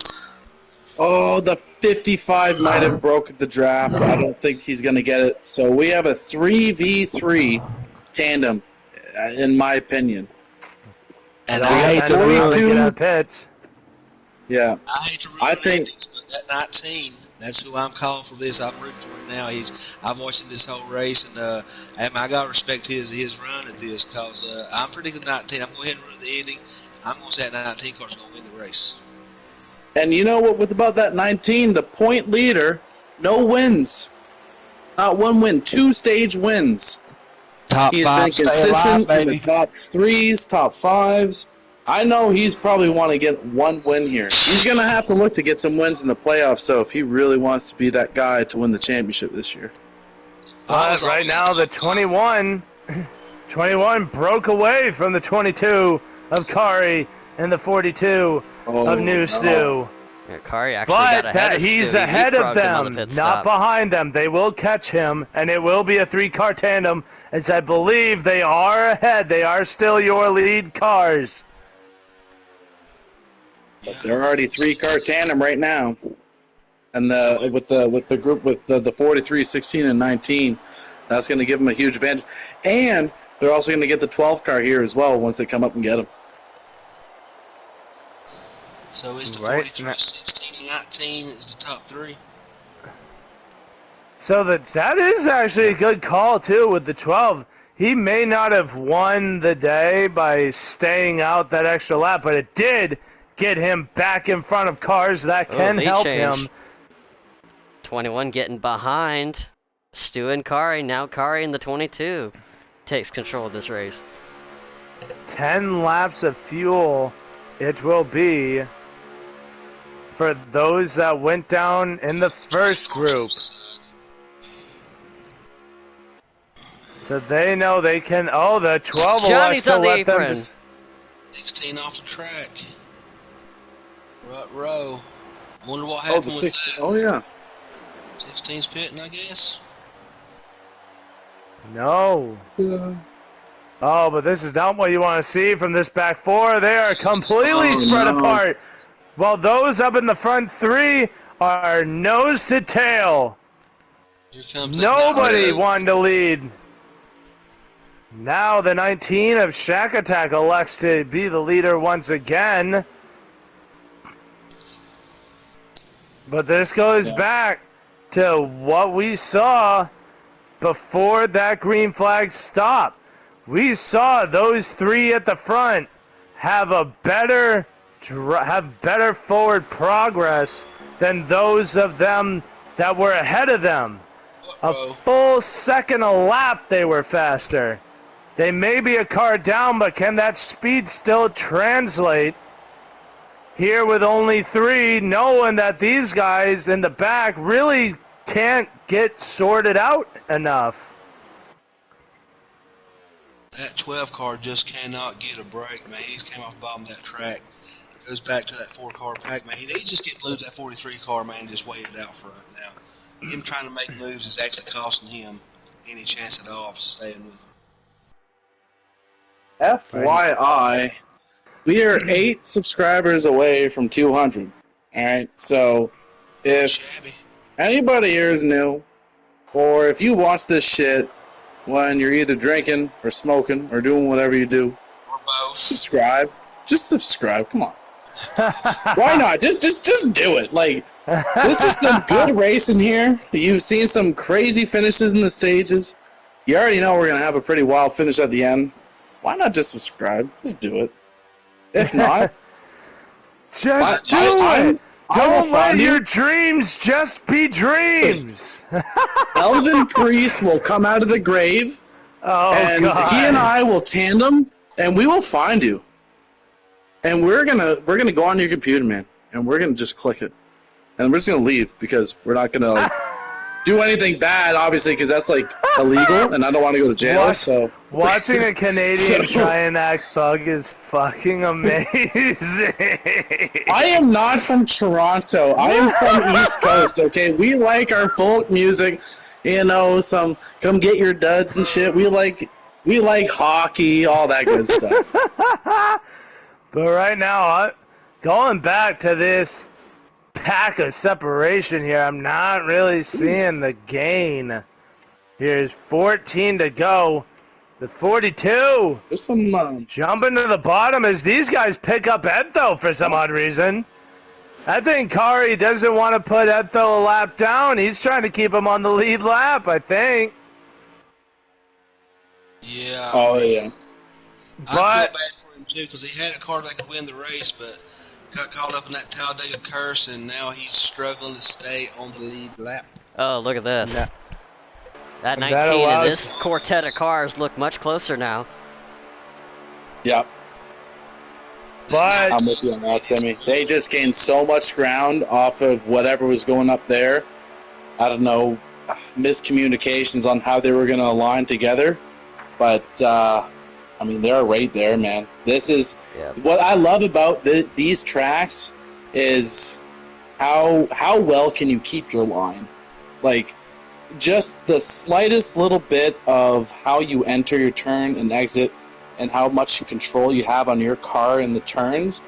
the 55 might have broken the draft. I don't think he's going to get it. So we have a 3v3 tandem, in my opinion. And I hate to ruin it. Pits. Yeah. I hate to ruin endings, but that 19, that's who I'm calling for this. I'm rooting for him now. I've watched him this whole race, and I got to respect his run at this, because I'm predicting 19. I'm going to go ahead and run the ending. I'm going to say that 19 car's going to win the race. And you know what? With about that 19, the point leader, no wins. Not one win, 2 stage wins. Top He's 5 been consistent in the top 3s, top 5s. I know he's probably want to get 1 win here. He's going to have to look to get some wins in the playoffs, so if he really wants to be that guy to win the championship this year. Right now, the 21 broke away from the 22 of Kari and the 42 of New Stu. Yeah, Kari actually got ahead of he's Stu. ahead of them, not not behind them. They will catch him, and it will be a 3-car tandem, as I believe they are ahead. They are still your lead cars. But they're already 3-car tandem right now. And with the group with the 43, 16, and 19, that's going to give them a huge advantage. And they're also going to get the 12 car here as well once they come up and get them. So is the 43, 16, and 19 is the top 3? So that is actually a good call, too, with the 12. He may not have won the day by staying out that extra lap, but it did get him back in front of cars that can help him. 21 getting behind Stu and Kari. Now Kari in the 22 takes control of this race. 10 laps of fuel it will be for those that went down in the first group. So they know they can. Oh, the 12 Johnny's elects to on the let them apron. just. 16 off the track. Rut row. I wonder what Oh, happened the with 16. that. Oh, yeah. 16's pitting, I guess. No. Oh, but this is not what you want to see from this back four. They are completely Oh, spread no. apart. While those up in the front three are nose to tail. Here comes Nobody that wanted to lead. Now the 19 of Shack Attack elects to be the leader once again. But this goes back to what we saw before that green flag stop. We saw those three at the front have better forward progress than those of them that were ahead of them. A full second a lap they were faster. They may be a car down, but can that speed still translate? Here with only three, knowing that these guys in the back really can't get sorted out enough. That 12 car just cannot get a break, man. He's came off the bottom of that track. Goes back to that 4-car pack, man. He just get lose that 43 car, man, and just weigh it out front. Now, him trying to make moves is actually costing him any chance at all of staying with him. FYI, we are 8 subscribers away from 200. Alright, so if anybody here is new, or if you watch this shit when you're either drinking or smoking or doing whatever you do, or both, subscribe. Just subscribe. Come on. Why not? Just do it. Like, this is some good racing here. You've seen some crazy finishes in the stages. You already know we're gonna have a pretty wild finish at the end. Why not just subscribe? Just do it. If not, just do it. Don't let your dreams just be dreams. Elvin Priest will come out of the grave, and God. he and I will tandem, and we will find you. And we're gonna go on your computer, man, and we're gonna just click it, and we're just gonna leave because we're not gonna do anything bad, obviously, because that's like illegal, and I don't want to go to jail. So watching a Canadian try and act thug is fucking amazing. I am not from Toronto. I am from East Coast. Okay, we like our folk music. You know, some come get your duds and shit. We like hockey, all that good stuff. But right now, going back to this pack of separation here, I'm not really seeing the gain. Here's 14 to go. The 42. There's some jumping to the bottom as these guys pick up Edtho for some odd reason. I think Kari doesn't want to put Edtho a lap down. He's trying to keep him on the lead lap, I think. Yeah. Oh, yeah. I feel bad for him, too, because he had a car that could win the race, but got caught up in that Talladega curse, and now he's struggling to stay on the lead lap. Oh, look at this. Yeah. That 19 and this quartet of cars look much closer now. Yep. But I'm with you on that, Timmy. They just gained so much ground off of whatever was going up there. I don't know, miscommunications on how they were going to align together. But, I mean, they're right there, man. This is what I love about these tracks is how well can you keep your line. Like, just the slightest little bit of how you enter your turn and exit and how much control you have on your car in the turns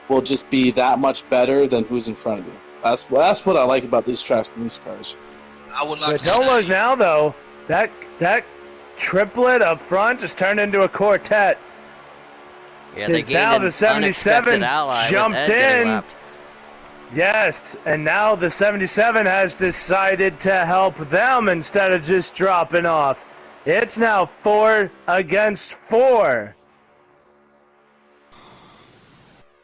will just be that much better than who's in front of you. That's what I like about these tracks and these cars. I would like but don't look now, though. That triplet up front just turned into a quartet. Yeah, they gained now the 77 jumped in. Lapped. Yes, and now the 77 has decided to help them instead of just dropping off. It's now 4 against 4.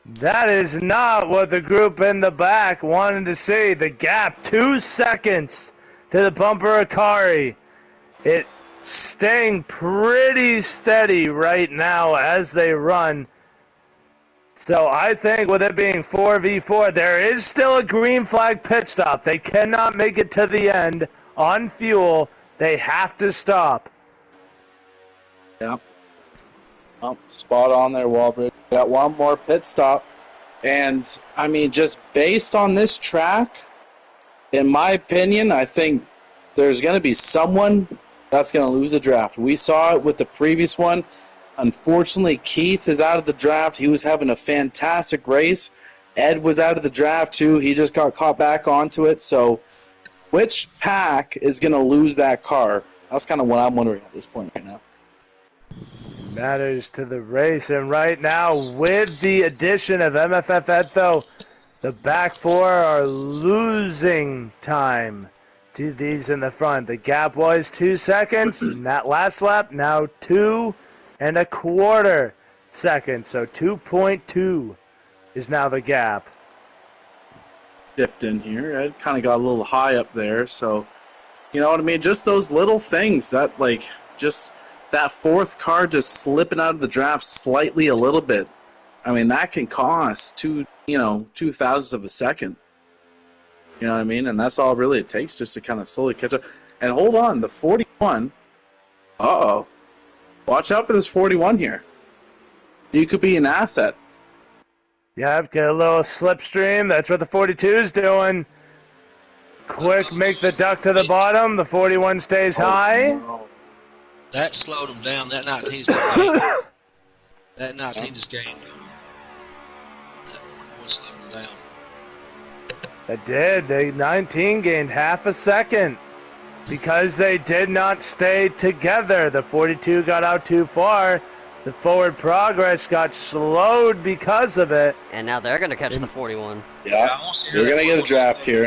That is not what the group in the back wanted to see. The gap, 2 seconds to the bumper Akari. It's staying pretty steady right now as they run. So I think with it being 4v4, there is still a green flag pit stop. They cannot make it to the end on fuel. They have to stop. Yeah. Oh, spot on there, Walbridge. Got one more pit stop. And, I mean, just based on this track, in my opinion, I think there's going to be someone that's going to lose a draft. We saw it with the previous one. Unfortunately, Keith is out of the draft. He was having a fantastic race. Ed was out of the draft, too. He just got caught back onto it. So, which pack is going to lose that car? That's kind of what I'm wondering at this point right now. Matters to the race. And right now, with the addition of MFF Ed, though, the back four are losing time to these in the front. The gap was 2 seconds. In that last lap, now 2.25 seconds. So 2.2 is now the gap. Shift in here. Ed kind of got a little high up there. So, you know what I mean? Just those little things that, like, just that fourth car just slipping out of the draft slightly a little bit. I mean, that can cost 0.02 of a second. You know what I mean? And that's all really it takes, just to kind of slowly catch up. And hold on, the 41. Uh-oh. Watch out for this 41 here. You could be an asset. Yep, get a little slipstream. That's what the 42 is doing. Quick, make the duck to the bottom. The 41 stays high. No. That slowed him down. That 19 just gained. That 19 just gained. That 41 slowed him down. It did. The 19 gained half a second because they did not stay together. The 42 got out too far. The forward progress got slowed because of it. And now they're going to catch the 41. Yeah, they're going to get a draft here.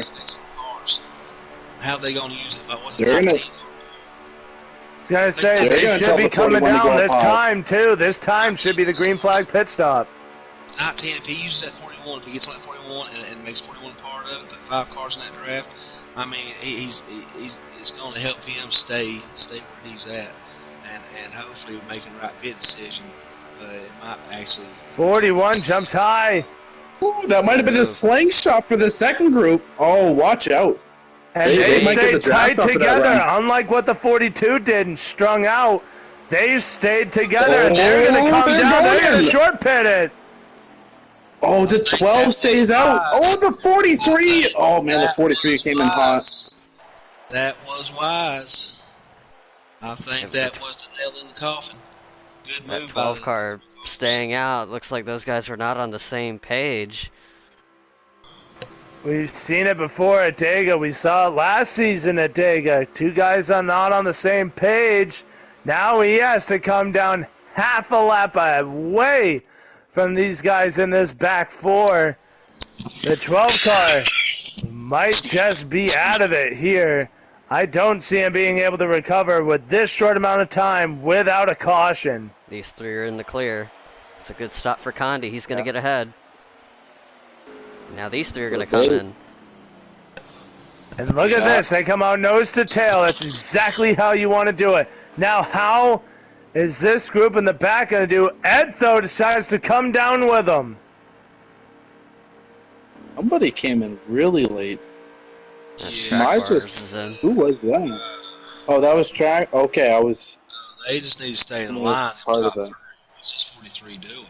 How are they going to use it? What's They're going to... I was going to say, they should be coming down this time, too. This time should be the green flag pit stop. 19, if he uses that 41, if he gets on that 41 and makes 41 part of it, put 5 cars in that draft, I mean, it's going to help him stay where he's at. And hopefully making the right pit decision, it might actually... 41 jumps high. Ooh, that might have been a slingshot for the second group. Oh, watch out. And they stayed tied together, unlike what the 42 did and strung out. They stayed together, and they're going to come down. They're going to short pit it. Oh, the 12 stays out. Oh, the 43. Oh, man, the 43 came in hot. That was wise. I think that was the nail in the coffin. Good move. That 12 car staying out. Looks like those guys were not on the same page. We've seen it before at Dega. We saw it last season at Dega. 2 guys are not on the same page. Now he has to come down half a lap away from these guys in this back 4. The 12 car might just be out of it here. I don't see him being able to recover with this short amount of time without a caution. These 3 are in the clear. It's a good stop for Condi. He's going to get ahead. Now these 3 are going to come in. And look at this. They come out nose to tail. That's exactly how you want to do it. Now, how is this group in the back going to do? Ed, though, decides to come down with them. Somebody came in really late. Who was that? Oh, that was track. Okay, I was. They just need to stay in line. Part of it. What's this 43 doing?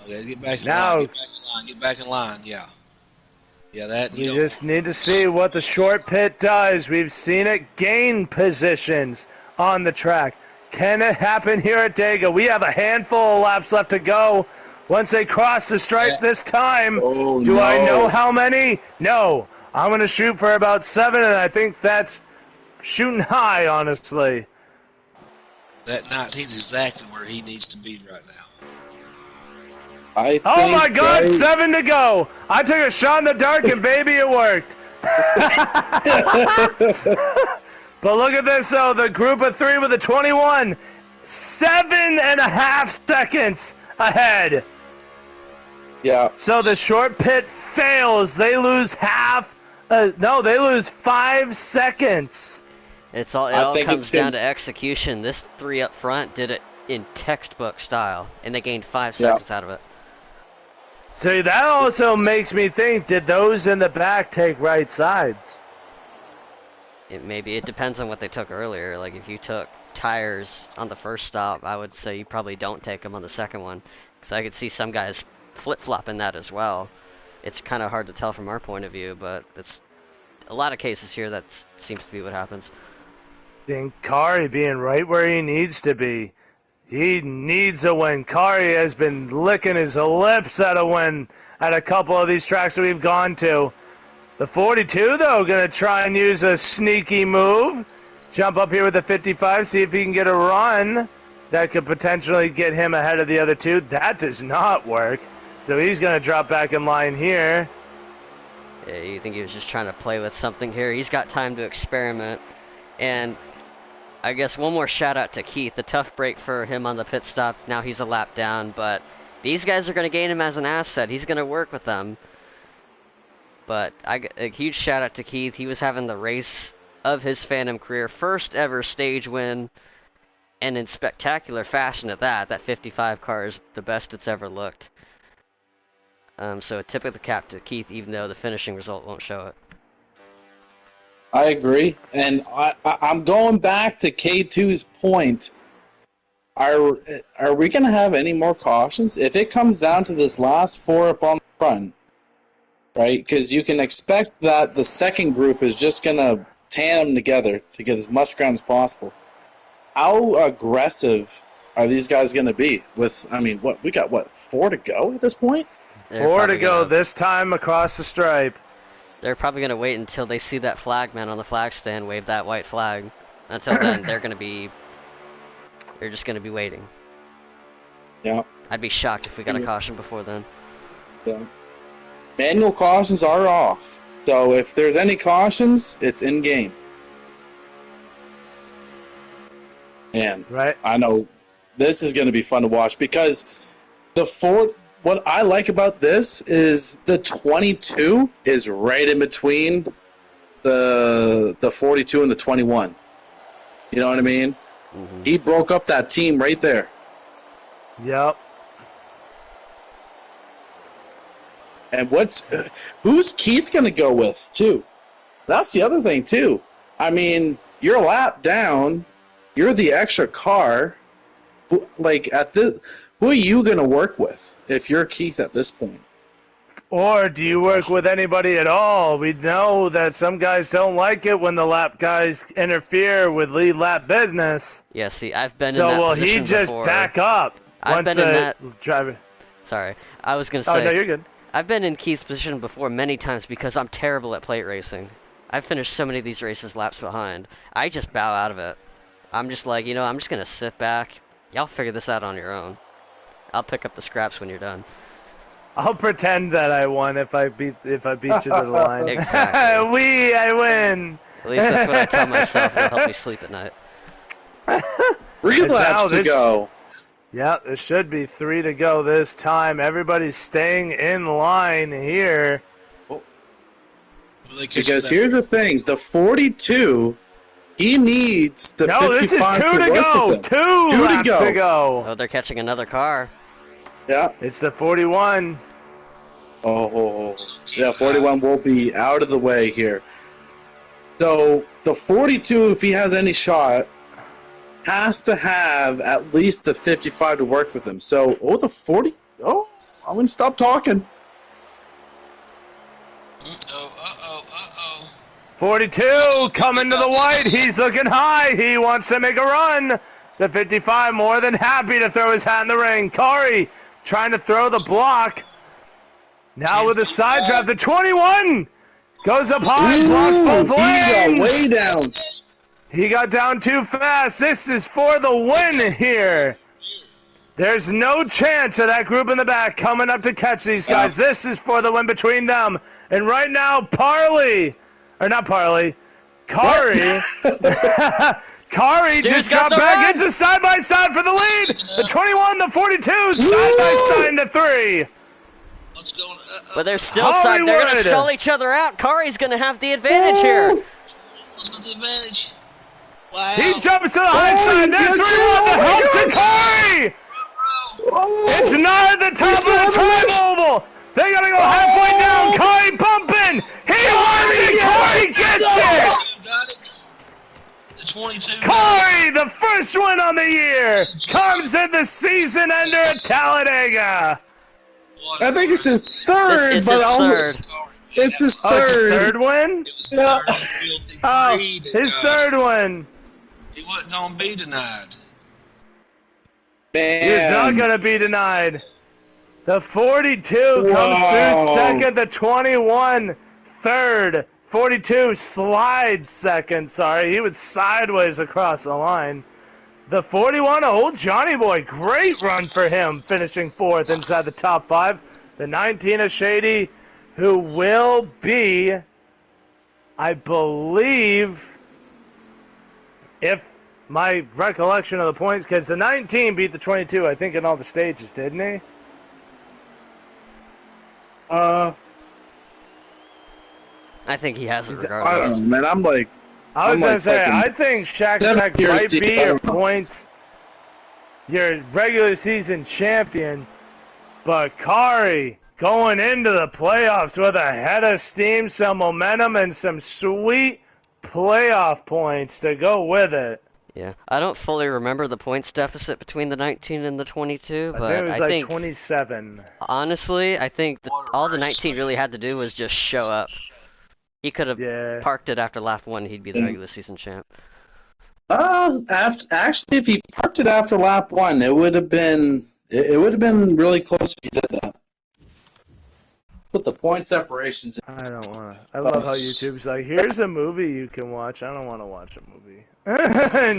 Okay, get back in line. Get back in line. Yeah. Yeah, that. We just need to see what the short pit does. We've seen it gain positions on the track. Can it happen here at Dega? We have a handful of laps left to go. Once they cross the stripe this time, do I know how many? No. I'm going to shoot for about 7, and I think that's shooting high, honestly. That 19 is exactly where he needs to be right now. Oh my God, 7 to go. I took a shot in the dark, and baby, it worked. But look at this, though. The group of 3 with the 21, 7.5 seconds ahead. Yeah. So the short pit fails. They lose they lose 5 seconds. It all comes down to execution. This 3 up front did it in textbook style, and they gained 5 seconds out of it. So that also makes me think, did those in the back take right sides? it depends on what they took earlier. Like if you took tires on the first stop, I would say you probably don't take them on the second one, because I could see some guys flip-flopping that as well. It's kind of hard to tell from our point of view, but it's a lot of cases here that seems to be what happens. And Kari being right where he needs to be. He needs a win. Kari has been licking his lips at a win at a couple of these tracks that we've gone to. The 42, though, going to try and use a sneaky move. Jump up here with the 55, see if he can get a run. That could potentially get him ahead of the other two. That does not work. So he's going to drop back in line here. Yeah, you think he was just trying to play with something here? He's got time to experiment. And I guess one more shout out to Keith. The tough break for him on the pit stop. Now he's a lap down, but these guys are going to gain him as an asset. He's going to work with them. But a huge shout out to Keith. He was having the race of his Phantom career. First ever stage win, and in spectacular fashion at that. That 55 car is the best it's ever looked. So a tip of the cap to Keith, even though the finishing result won't show it. I agree, and I'm going back to K2's point. Are we going to have any more cautions? If it comes down to this last four up on the front, right, because you can expect that the second group is just going to tandem together to get as much ground as possible. How aggressive are these guys going to be? With, I mean, we got 4 to go at this point? Four to go this time across the stripe. They're probably going to wait until they see that flagman on the flag stand wave that white flag. Until then, they're just going to be waiting. Yeah. I'd be shocked if we got a caution before then. Yeah. Manual cautions are off. So if there's any cautions, it's in-game. And right. I know this is going to be fun to watch because what I like about this is the 22 is right in between the 42 and the 21. You know what I mean? Mm-hmm. He broke up that team right there. Yep. And who's Keith going to go with, too? That's the other thing, too. I mean, you're a lap down. You're the extra car. Who are you going to work with if you're Keith at this point? Or do you work with anybody at all? We know that some guys don't like it when the lap guys interfere with lead lap business. Yeah, see, I've been in that position before. So will he just back up? I've been in that driver. Sorry, I was going to say. Oh, no, you're good. I've been in Keith's position before many times because I'm terrible at plate racing. I've finished so many of these races laps behind. I just bow out of it. I'm just like, I'm just going to sit back. Y'all figure this out on your own. I'll pick up the scraps when you're done. I'll pretend that I won if I beat you to the line. Exactly. I win. At least that's what I tell myself. It'll help me sleep at night. 3 laps to go. Yeah, there should be 3 to go this time. Everybody's staying in line here. Because here's the thing. The 42, he needs the 55 this is 2 to go. 2 laps to go. Oh, they're catching another car. Yeah. It's the 41. Oh, yeah, 41 will be out of the way here. So the 42, if he has any shot, has to have at least the 55 to work with him. So, the 40. Oh, I'm going to stop talking. 42 coming to the white. He's looking high. He wants to make a run. The 55 more than happy to throw his hat in the ring. Kari trying to throw the block. Now with the side draft, the 21 goes up high, blocks both lanes. He got way down. He got down too fast. This is for the win here. There's no chance of that group in the back coming up to catch these guys. Yeah. This is for the win between them. And right now, Kari, Kari just got back into side-by-side for the lead. The 21, the 42, side-by-side into 3. Let's go. But they're still side. They're going to stall each other out. Kari's going to have the advantage here. What's got the advantage? Wow. He jumps to the high side. There's 3 on the help to Kari. It's not at the top of the tri-mobile. They got to go halfway down. Kari bumping. He wants it. Kari gets it. The 22. Corey, the first win on the year, comes in the season ender at Talladega. I think it's his third, It's but his also third. it's his Oh, it's his third. third win? Yeah. Oh, his third one. He wasn't going to be denied. He is not Man. going to be denied. The 42 comes Wow. through second. The 21 third. 42 slides second. Sorry, he was sideways across the line. The 41, old Johnny Boy. Great run for him, finishing fourth inside the top five. The 19 of Shady, who will be, I believe, if my recollection of the points, because the 19 beat the 22, I think, in all the stages, didn't he? I think he has it I regardless. don't know, man. I'm like, I was I'm going to like say, fucking I think Shaq 7 Tech years might deep. be I your don't know. points, your regular season champion, but Kari going into the playoffs with a head of steam, some momentum, and some sweet playoff points to go with it. Yeah, I don't fully remember the points deficit between the 19 and the 22, I but think it was I like think 27. honestly, I think all the 19 really had to do was just show up. He could have Yeah. parked it after lap 1, he'd be the regular season champ. Actually, if he parked it after lap 1, it would have been really close if he did that. Put the point separations. I don't want to. I love how YouTube's like, here's a movie you can watch. I don't want to watch a movie.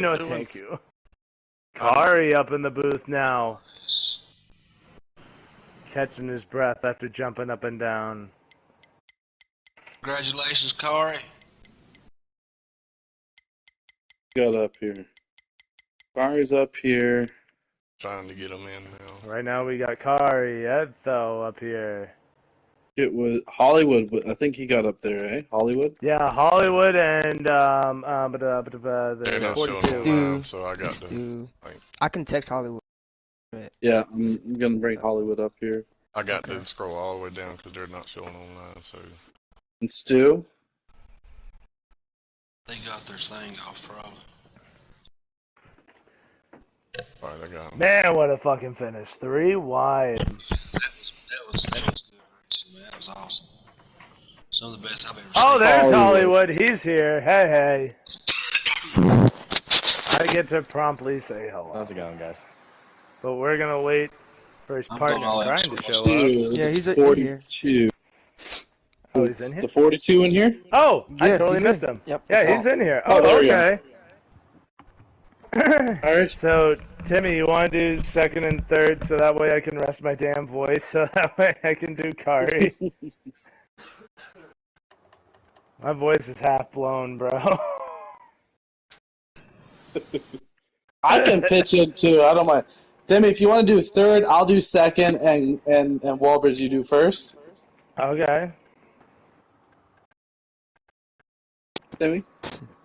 No, thank you. Kari up in the booth now. Catching his breath after jumping up and down. Congratulations, Corey. Got up here. Barry's up here. Trying to get him in now. Right now we got Kari Edtho up here. It was Hollywood. I think he got up there, eh? Hollywood. Yeah, Hollywood and They're the not 42. showing online, so I got to. I can text Hollywood. Yeah, I'm gonna bring Hollywood up here. I got to scroll all the way down because they're not showing online. So And Stu. They got their thing off, probably. all right, I got him. Man, what a fucking finish. 3 wide. That was good racing, man. That was awesome. Some of the best I've ever seen. Oh, there's Hollywood. Hollywood. He's here. Hey, hey. I get to promptly say hello. How's it going, guys? But we're going to wait for his I'm partner going all Brian out. to show up. Yeah, he's in 42. Oh, he's in here? The 42 in here? Oh, I Yeah, totally he's missed in. him. Yep. Yeah, he's in here. Oh, Oh, there we go. okay. All right. So, Timmy, you want to do second and third so that way I can rest my damn voice so that way I can do Kari? My voice is half blown, bro. I can pitch in too. I don't mind. Timmy, if you want to do third, I'll do second, and Walbers, you do first. Okay.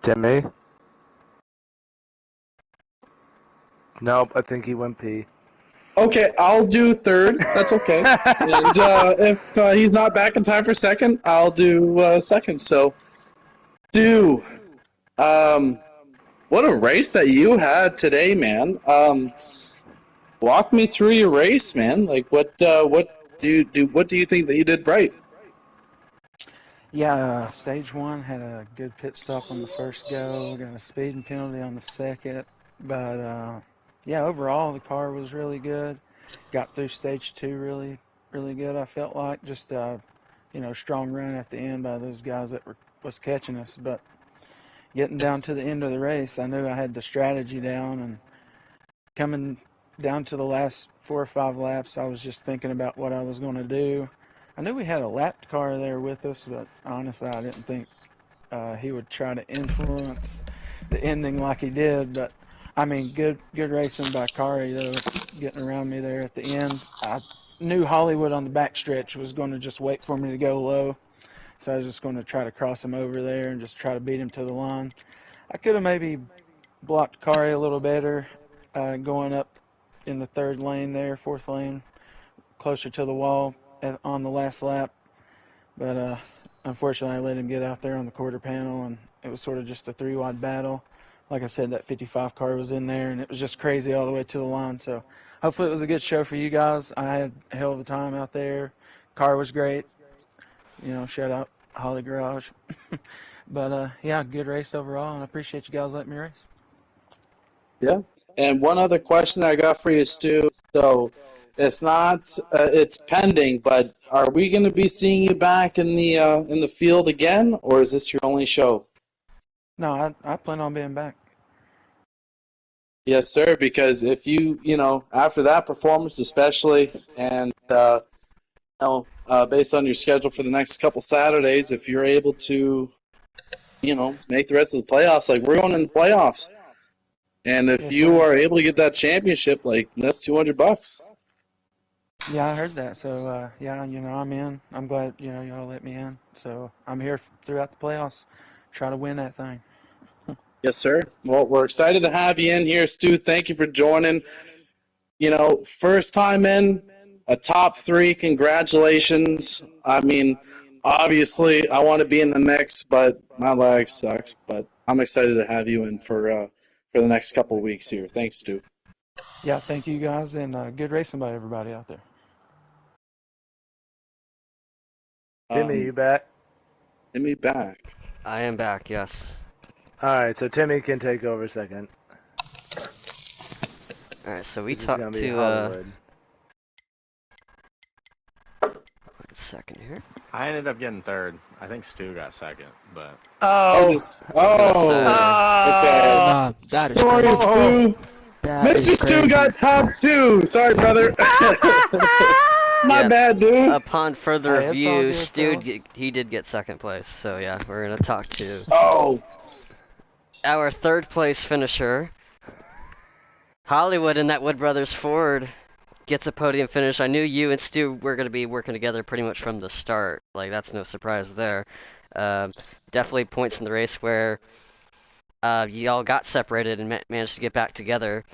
Timmy? Nope, I think he went pee. Okay, I'll do third. That's okay. And if he's not back in time for second, I'll do second. So, Stu, what a race that you had today, man. Walk me through your race, man. Like, what do you think that you did right? Yeah, stage 1 had a good pit stop on the first go. Got a speeding penalty on the second, but yeah, overall the car was really good. Got through stage 2 really, really good. I felt like just strong run at the end by those guys that was catching us. But getting down to the end of the race, I knew I had the strategy down, and coming down to the last 4 or 5 laps, I was just thinking about what I was going to do. I knew we had a lapped car there with us, but honestly, I didn't think he would try to influence the ending like he did. But I mean, good racing by Kari though, getting around me there at the end. I knew Hollywood on the backstretch was going to just wait for me to go low, so I was just going to try to cross him over there and just try to beat him to the line. I could have maybe blocked Kari a little better, going up in the 3rd lane there, 4th lane, closer to the wall on the last lap, but unfortunately I let him get out there on the quarter panel, and it was sort of just a 3 wide battle. like I said, that 55 car was in there, and it was just crazy all the way to the line. So hopefully it was a good show for you guys. I had a hell of a time out there. Car was great. Shout out Holly Garage. But, yeah, good race overall, and I appreciate you guys letting me race. Yeah. And one other question I got for you, Stu. So it's not, it's pending, but are we going to be seeing you back in the field again, or is this your only show? No, I plan on being back. Yes, sir. Because if after that performance, especially, and based on your schedule for the next couple Saturdays, if you're able to, make the rest of the playoffs, like we're going in the playoffs. And if you are able to get that championship, that's $200. Yeah, I heard that. So, yeah, I'm in. I'm glad, y'all let me in. So I'm here throughout the playoffs. Try to win that thing. Yes, sir. Well, we're excited to have you in here, Stu. Thank you for joining. First time in, a top 3. Congratulations. I mean, obviously, I want to be in the mix, but my leg sucks. But I'm excited to have you in for the next couple of weeks here. Thanks, Stu. Yeah, thank you guys, and good racing by everybody out there. Timmy, you back? Timmy back. I am back, yes. Alright, so Timmy can take over second. Alright, so we talked to, Hollywood. wait a second here. I ended up getting third. I think Stu got second, but... Okay. That is Sorry, crazy. Stu. Mr. Stu got top 2. Sorry, brother. My bad, dude. Upon further Hey, it's all review, good, Stu, he did get second place. So yeah, we're gonna talk to our third place finisher, Hollywood, in that Wood Brothers Ford. Gets a podium finish. I knew you and Stu were going to be working together pretty much from the start. That's no surprise there. Definitely points in the race where y'all got separated and managed to get back together.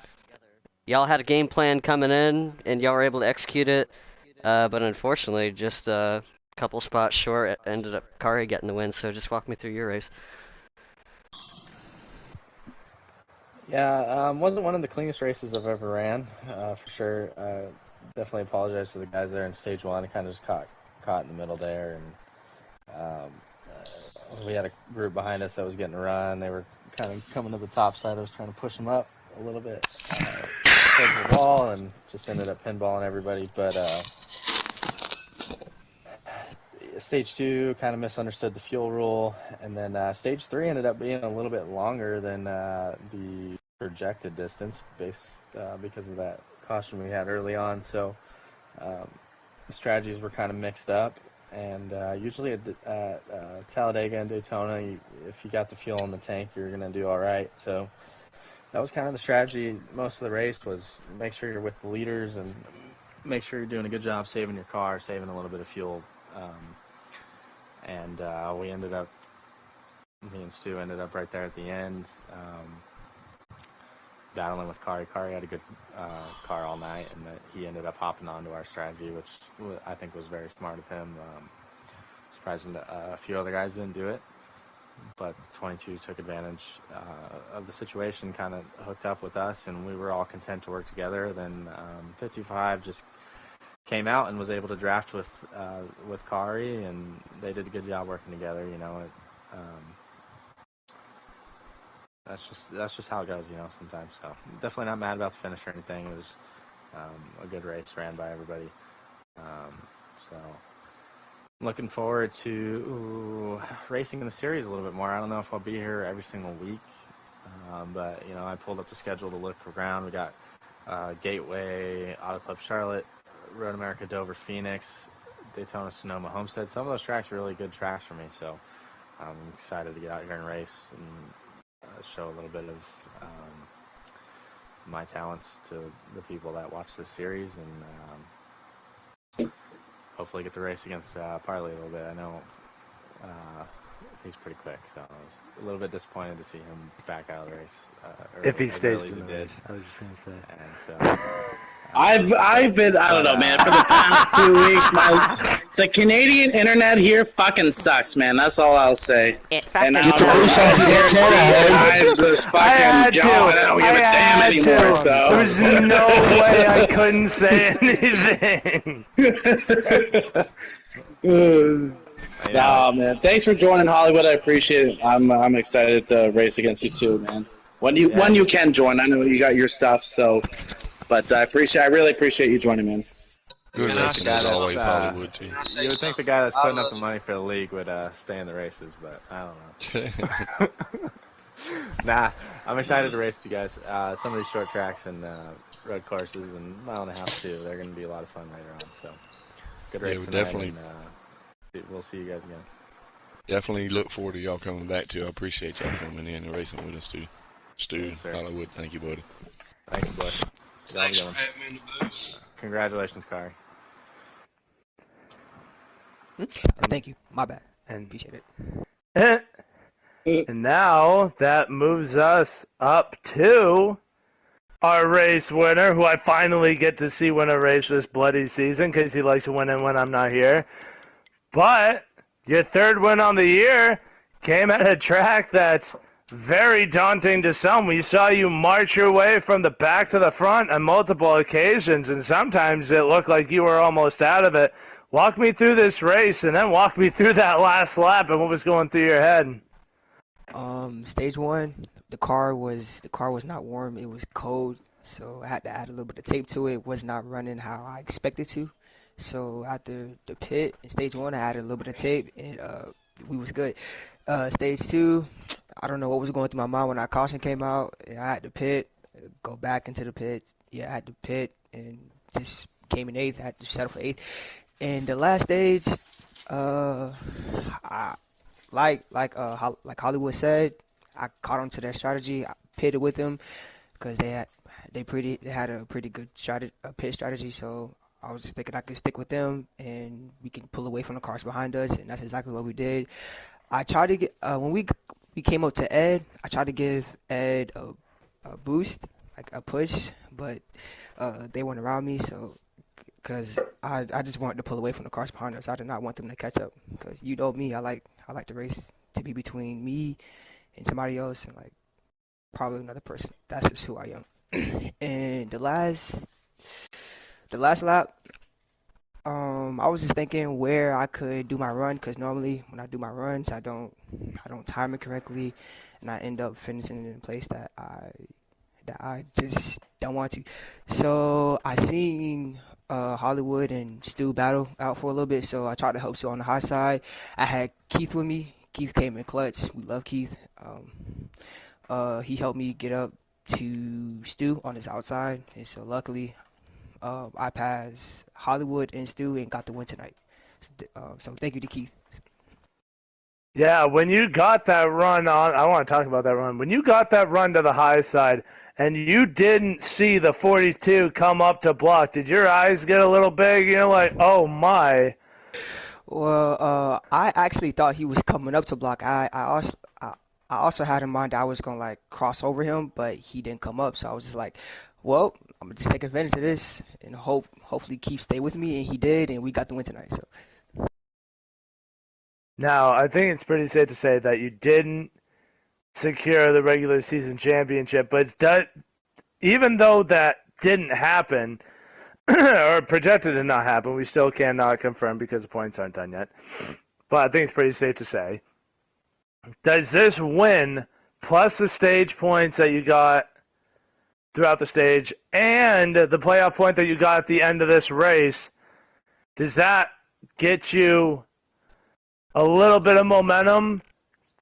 Y'all had a game plan coming in, and y'all were able to execute it. But unfortunately, just a couple spots short, it ended up Kari getting the win. So just walk me through your race. Yeah, wasn't one of the cleanest races I've ever ran, for sure. Definitely apologize to the guys there in stage 1. I kind of just caught in the middle there, and we had a group behind us that was getting a run. They were kind of coming to the top side. I was trying to push them up a little bit towards the wall, and just ended up pinballing everybody. But stage 2 kind of misunderstood the fuel rule, and then stage 3 ended up being a little bit longer than the projected distance because of that caution we had early on. So the strategies were kind of mixed up, and usually at Talladega and Daytona, if you got the fuel in the tank, you're going to do all right. So that was kind of the strategy most of the race, was make sure you're with the leaders and make sure you're doing a good job saving your car, saving a little bit of fuel. And me and Stu ended up right there at the end, battling with Kari. Kari had a good car all night, and he ended up hopping onto our strategy, which I think was very smart of him. Surprising that a few other guys didn't do it, but 22 took advantage of the situation, kind of hooked up with us, and we were all content to work together. Then 55 just came out and was able to draft with Kari, and they did a good job working together. That's just how it goes, sometimes. So definitely not mad about the finish or anything. It was a good race, ran by everybody. So looking forward to racing in the series a little bit more. I don't know if I'll be here every single week, but I pulled up the schedule to look around. We got Gateway, Auto Club Charlotte, Road America, Dover, Phoenix, Daytona, Sonoma, Homestead. Some of those tracks are really good tracks for me, so I'm excited to get out here and race and show a little bit of my talents to the people that watch this series, and hopefully get the race against Parley a little bit. I know he's pretty quick, so I was a little bit disappointed to see him back out of the race. If he stays in the race, I was just going to say. And so... I've been, I don't know, man, for the past 2 weeks, the Canadian internet here fucking sucks, man. That's all I'll say. It And fucking I'm sucks. the was I fucking had going. to. I don't give a damn had anymore. to. So There was no way I couldn't say anything. Nah, man. Thanks for joining Hollywood. I appreciate it. I'm excited to race against you too, man. When you can join, I know you got your stuff. So, but I really appreciate you joining, man. Good Can I racing say as something? always, Hollywood too. Can I say You would think the something? guy that's I putting up love the you. money for the league would stay in the races, but I don't know. Nah, I'm excited to race with you guys. Some of these short tracks and road courses and mile and a half too. They're going to be a lot of fun later on. So good Yeah, race we tonight, definitely and we'll see you guys again. definitely look forward to y'all coming back too. I appreciate y'all coming in and racing with us too. Stu, Yes, sir. Hollywood, thank you, buddy. Thank you, Bush. Y'all have a Thanks good one. for having me in the booth. Congratulations, Kari. Thank you. My bad. And Appreciate it. and now that moves us up to our race winner, who I finally get to see win a race this bloody season because he likes to win it when I'm not here. But your third win on the year came at a track that's very daunting to some. We saw you march your way from the back to the front on multiple occasions, and sometimes it looked like you were almost out of it. Walk me through this race, and then walk me through that last lap and what was going through your head. Stage one, the car was not warm. It was cold, so I had to add a little bit of tape to it. It was not running how I expected to. So after the pit in stage one, I added a little bit of tape, and we was good. Stage two, I don't know what was going through my mind when that caution came out. I had to pit, go back into the pit. Yeah, I had to pit, and just came in eighth. I had to settle for eighth. And the last stage, I, like Hollywood said, I caught on to their strategy. I pitted with them because they had a pretty good pit strategy. So I was just thinking I could stick with them and we can pull away from the cars behind us, and that's exactly what we did. I tried to get when we came up to Ed, I tried to give Ed a boost, like a push, but they weren't around me, so. Because I just wanted to pull away from the cars behind us. I did not want them to catch up. Because you know me, I like the race to be between me and somebody else, and like probably another person. That's just who I am. And the last lap, I was just thinking where I could do my run. Because normally when I do my runs, I don't time it correctly, and I end up finishing in a place that I just don't want to. So I seen Hollywood and Stu battle out for a little bit, so I tried to help Stu on the high side. I had Keith with me. Keith came in clutch. We love Keith. He helped me get up to Stu on his outside, and so luckily I passed Hollywood and Stu and got the win tonight. So thank you to Keith. Yeah, when you got that run on, I want to talk about that run. When you got that run to the high side and you didn't see the 42 come up to block, did your eyes get a little big? You're like, oh my. Well, I actually thought he was coming up to block. I also had in mind that I was gonna like cross over him, but he didn't come up. So I was just like, well, I'm gonna just take advantage of this and hopefully Keith stay with me, and he did, and we got the win tonight. So. Now, I think it's pretty safe to say that you didn't secure the regular season championship, but even though that didn't happen, or projected to not happen, we still cannot confirm because the points aren't done yet. But I think it's pretty safe to say. Does this win, plus the stage points that you got throughout the stage, and the playoff point that you got at the end of this race, does that get you a little bit of momentum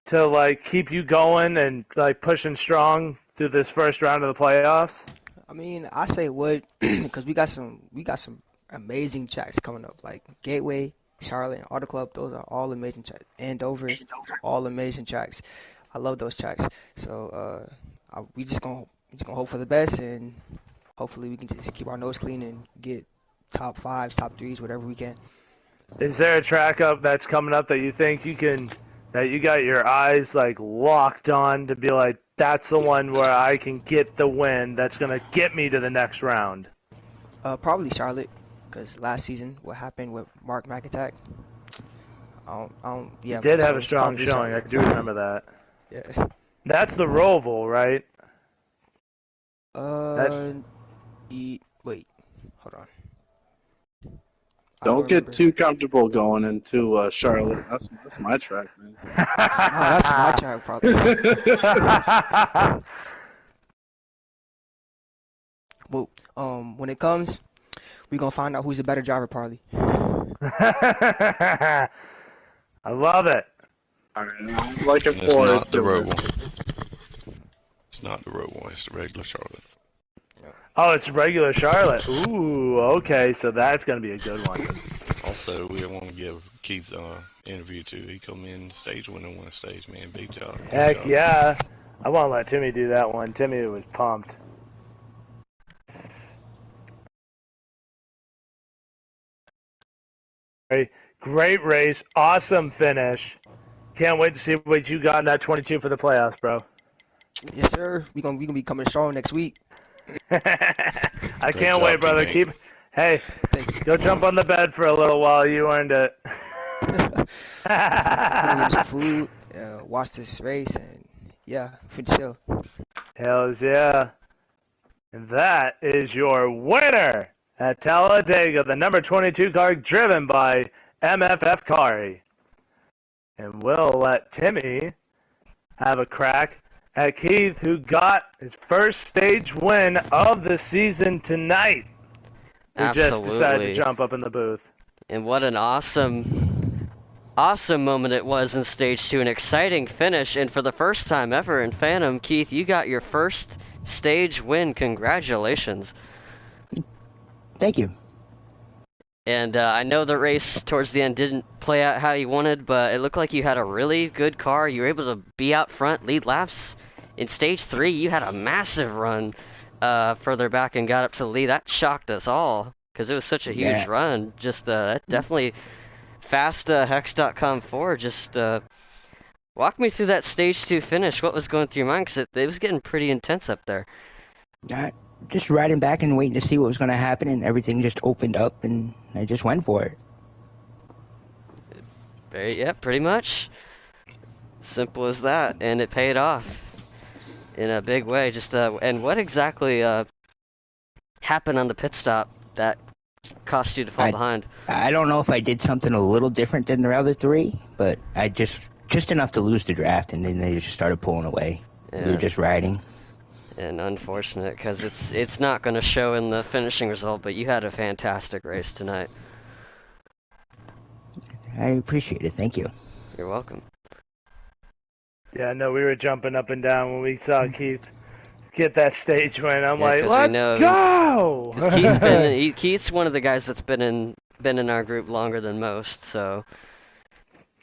to like keep you going and like pushing strong through this first round of the playoffs? I mean, I say would because we got some amazing tracks coming up, like Gateway, Charlotte, and Auto Club. Those are all amazing tracks. Andover, all amazing tracks. I love those tracks. So we just gonna hope for the best, and hopefully we can just keep our nose clean and get top fives, top threes, whatever we can. Is there a track up that's coming up that you think that you got your eyes like locked on to be like, that's the one where I can get the win that's going to get me to the next round? Probably Charlotte, because last season what happened with Mark McIntyre. You Yeah, did have so a it's strong probably showing. I Charlotte. do remember that. Yeah. That's the Roval, right? Wait, hold on. I don't Don't get remember. too comfortable going into Charlotte. That's my track, man. No, that's my track, probably. Well, when it comes, we're gonna find out who's a better driver, probably. I love it. All right, I'm looking It's forward not the to it. Roval. It's not the Roval. It's the regular Charlotte. Oh, it's regular Charlotte. Ooh, okay, so that's gonna be a good one. Also, we want to give Keith interview too. He come in stage winner, one stage, man. Big job. Big Heck job. yeah. I want to let Timmy do that one. Timmy was pumped. Great race. Awesome finish. Can't wait to see what you got in that 22 for the playoffs, bro. Yes, sir. We gonna be coming strong next week. I Great can't job, wait, brother. teammate. Hey, go jump on the bed for a little while. You earned it. Get some food, watch this race, and yeah, for chill. Hells yeah. And that is your winner at Talladega, the number 22 car driven by MFF Kari. And we'll let Timmy have a crack at Keith, who got his first stage win of the season tonight. Who just decided to jump up in the booth. And what an awesome moment it was in Stage 2. An exciting finish, and for the first time ever in Phantom, Keith, you got your first stage win. Congratulations. Thank you. And I know the race towards the end didn't play out how you wanted, but it looked like you had a really good car. You were able to be out front, lead laps. In Stage 3, you had a massive run further back and got up to the lead. That shocked us all because it was such a huge run. Just definitely fast Hex.com 4. Just walk me through that Stage 2 finish. What was going through your mind? Because it was getting pretty intense up there. Just riding back and waiting to see what was going to happen, and everything just opened up, and I just went for it. Yeah, pretty much. Simple as that, and it paid off in a big way. Just and what exactly happened on the pit stop that cost you to fall behind? I don't know if I did something a little different than the other three, but I just enough to lose the draft, and then they just started pulling away. Yeah. We were just riding. And unfortunate, because it's not going to show in the finishing result, but you had a fantastic race tonight. I appreciate it. Thank you. You're welcome. Yeah, no, we were jumping up and down when we saw Keith get that stage win. I'm Yeah, like, let's go! Keith's one of the guys that's been in our group longer than most, so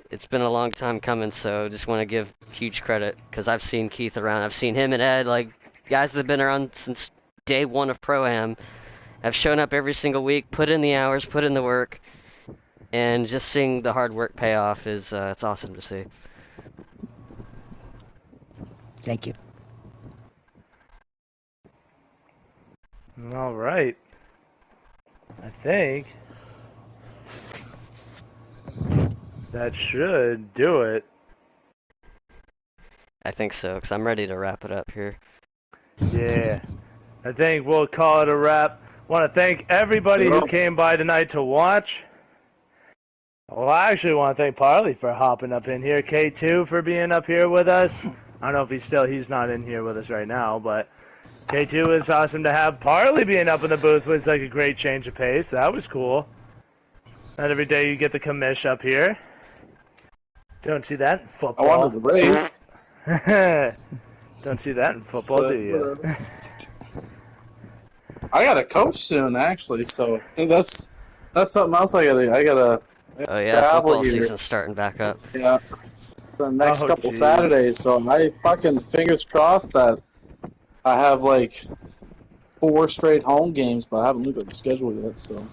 it's been a long time coming. So just want to give huge credit because I've seen Keith around. I've seen him and Ed, like guys that have been around since day one of Pro-Am, have shown up every single week, put in the hours, put in the work, and just seeing the hard work pay off is it's awesome to see. Thank you. All right. I think that should do it. I think so, because I'm ready to wrap it up here. Yeah. I think we'll call it a wrap. Want to thank everybody who came by tonight to watch. Well, I actually want to thank Parley for hopping up in here. K2 for being up here with us. I don't know if he's not in here with us right now, but K2 is awesome to have. Parley being up in the booth was like a great change of pace. That was cool. Not every day you get the commish up here. Don't see that in football. I wanted to race. Don't see that in football, do you? I got a coach soon, actually, so I think that's something else I gotta. Oh yeah, football season's starting back up. Yeah, it's the next couple Saturdays, so I fucking fingers crossed that I have like 4 straight home games, but I haven't looked at the schedule yet, so.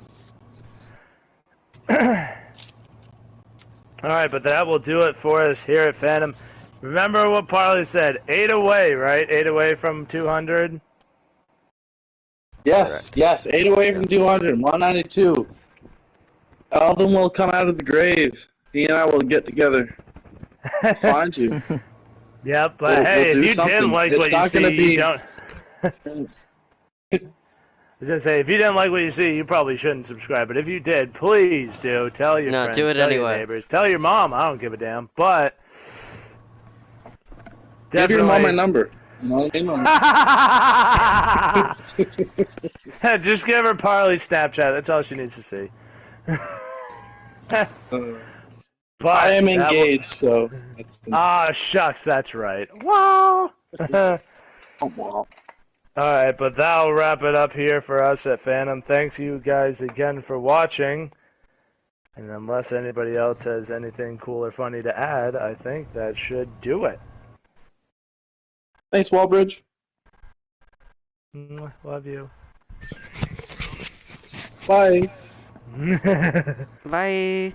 Alright, but that will do it for us here at Phantom. Remember what Parley said, 8 away, right? 8 away from 200? Yes, 8 away from 200, 192. All of them will come out of the grave. He and I will get together. I'll find you. Yep, but hey, we'll if you didn't like what you see, you don't. I was gonna say, if you didn't like what you see, you probably shouldn't subscribe. But if you did, please do. Tell your No, friends, do it tell your anyway. neighbors, tell your mom. I don't give a damn. But give your mom my definitely, number. You know what I mean? just give her Parley's Snapchat. That's all she needs to see. But I am engaged, so that's. Ah, shucks, that's right. Well. Oh, wow. Alright, but that'll wrap it up here for us at Phantom. Thanks you guys again for watching. And unless anybody else has anything cool or funny to add, I think that should do it. Thanks, Wallbridge. Love you. Bye. Bye.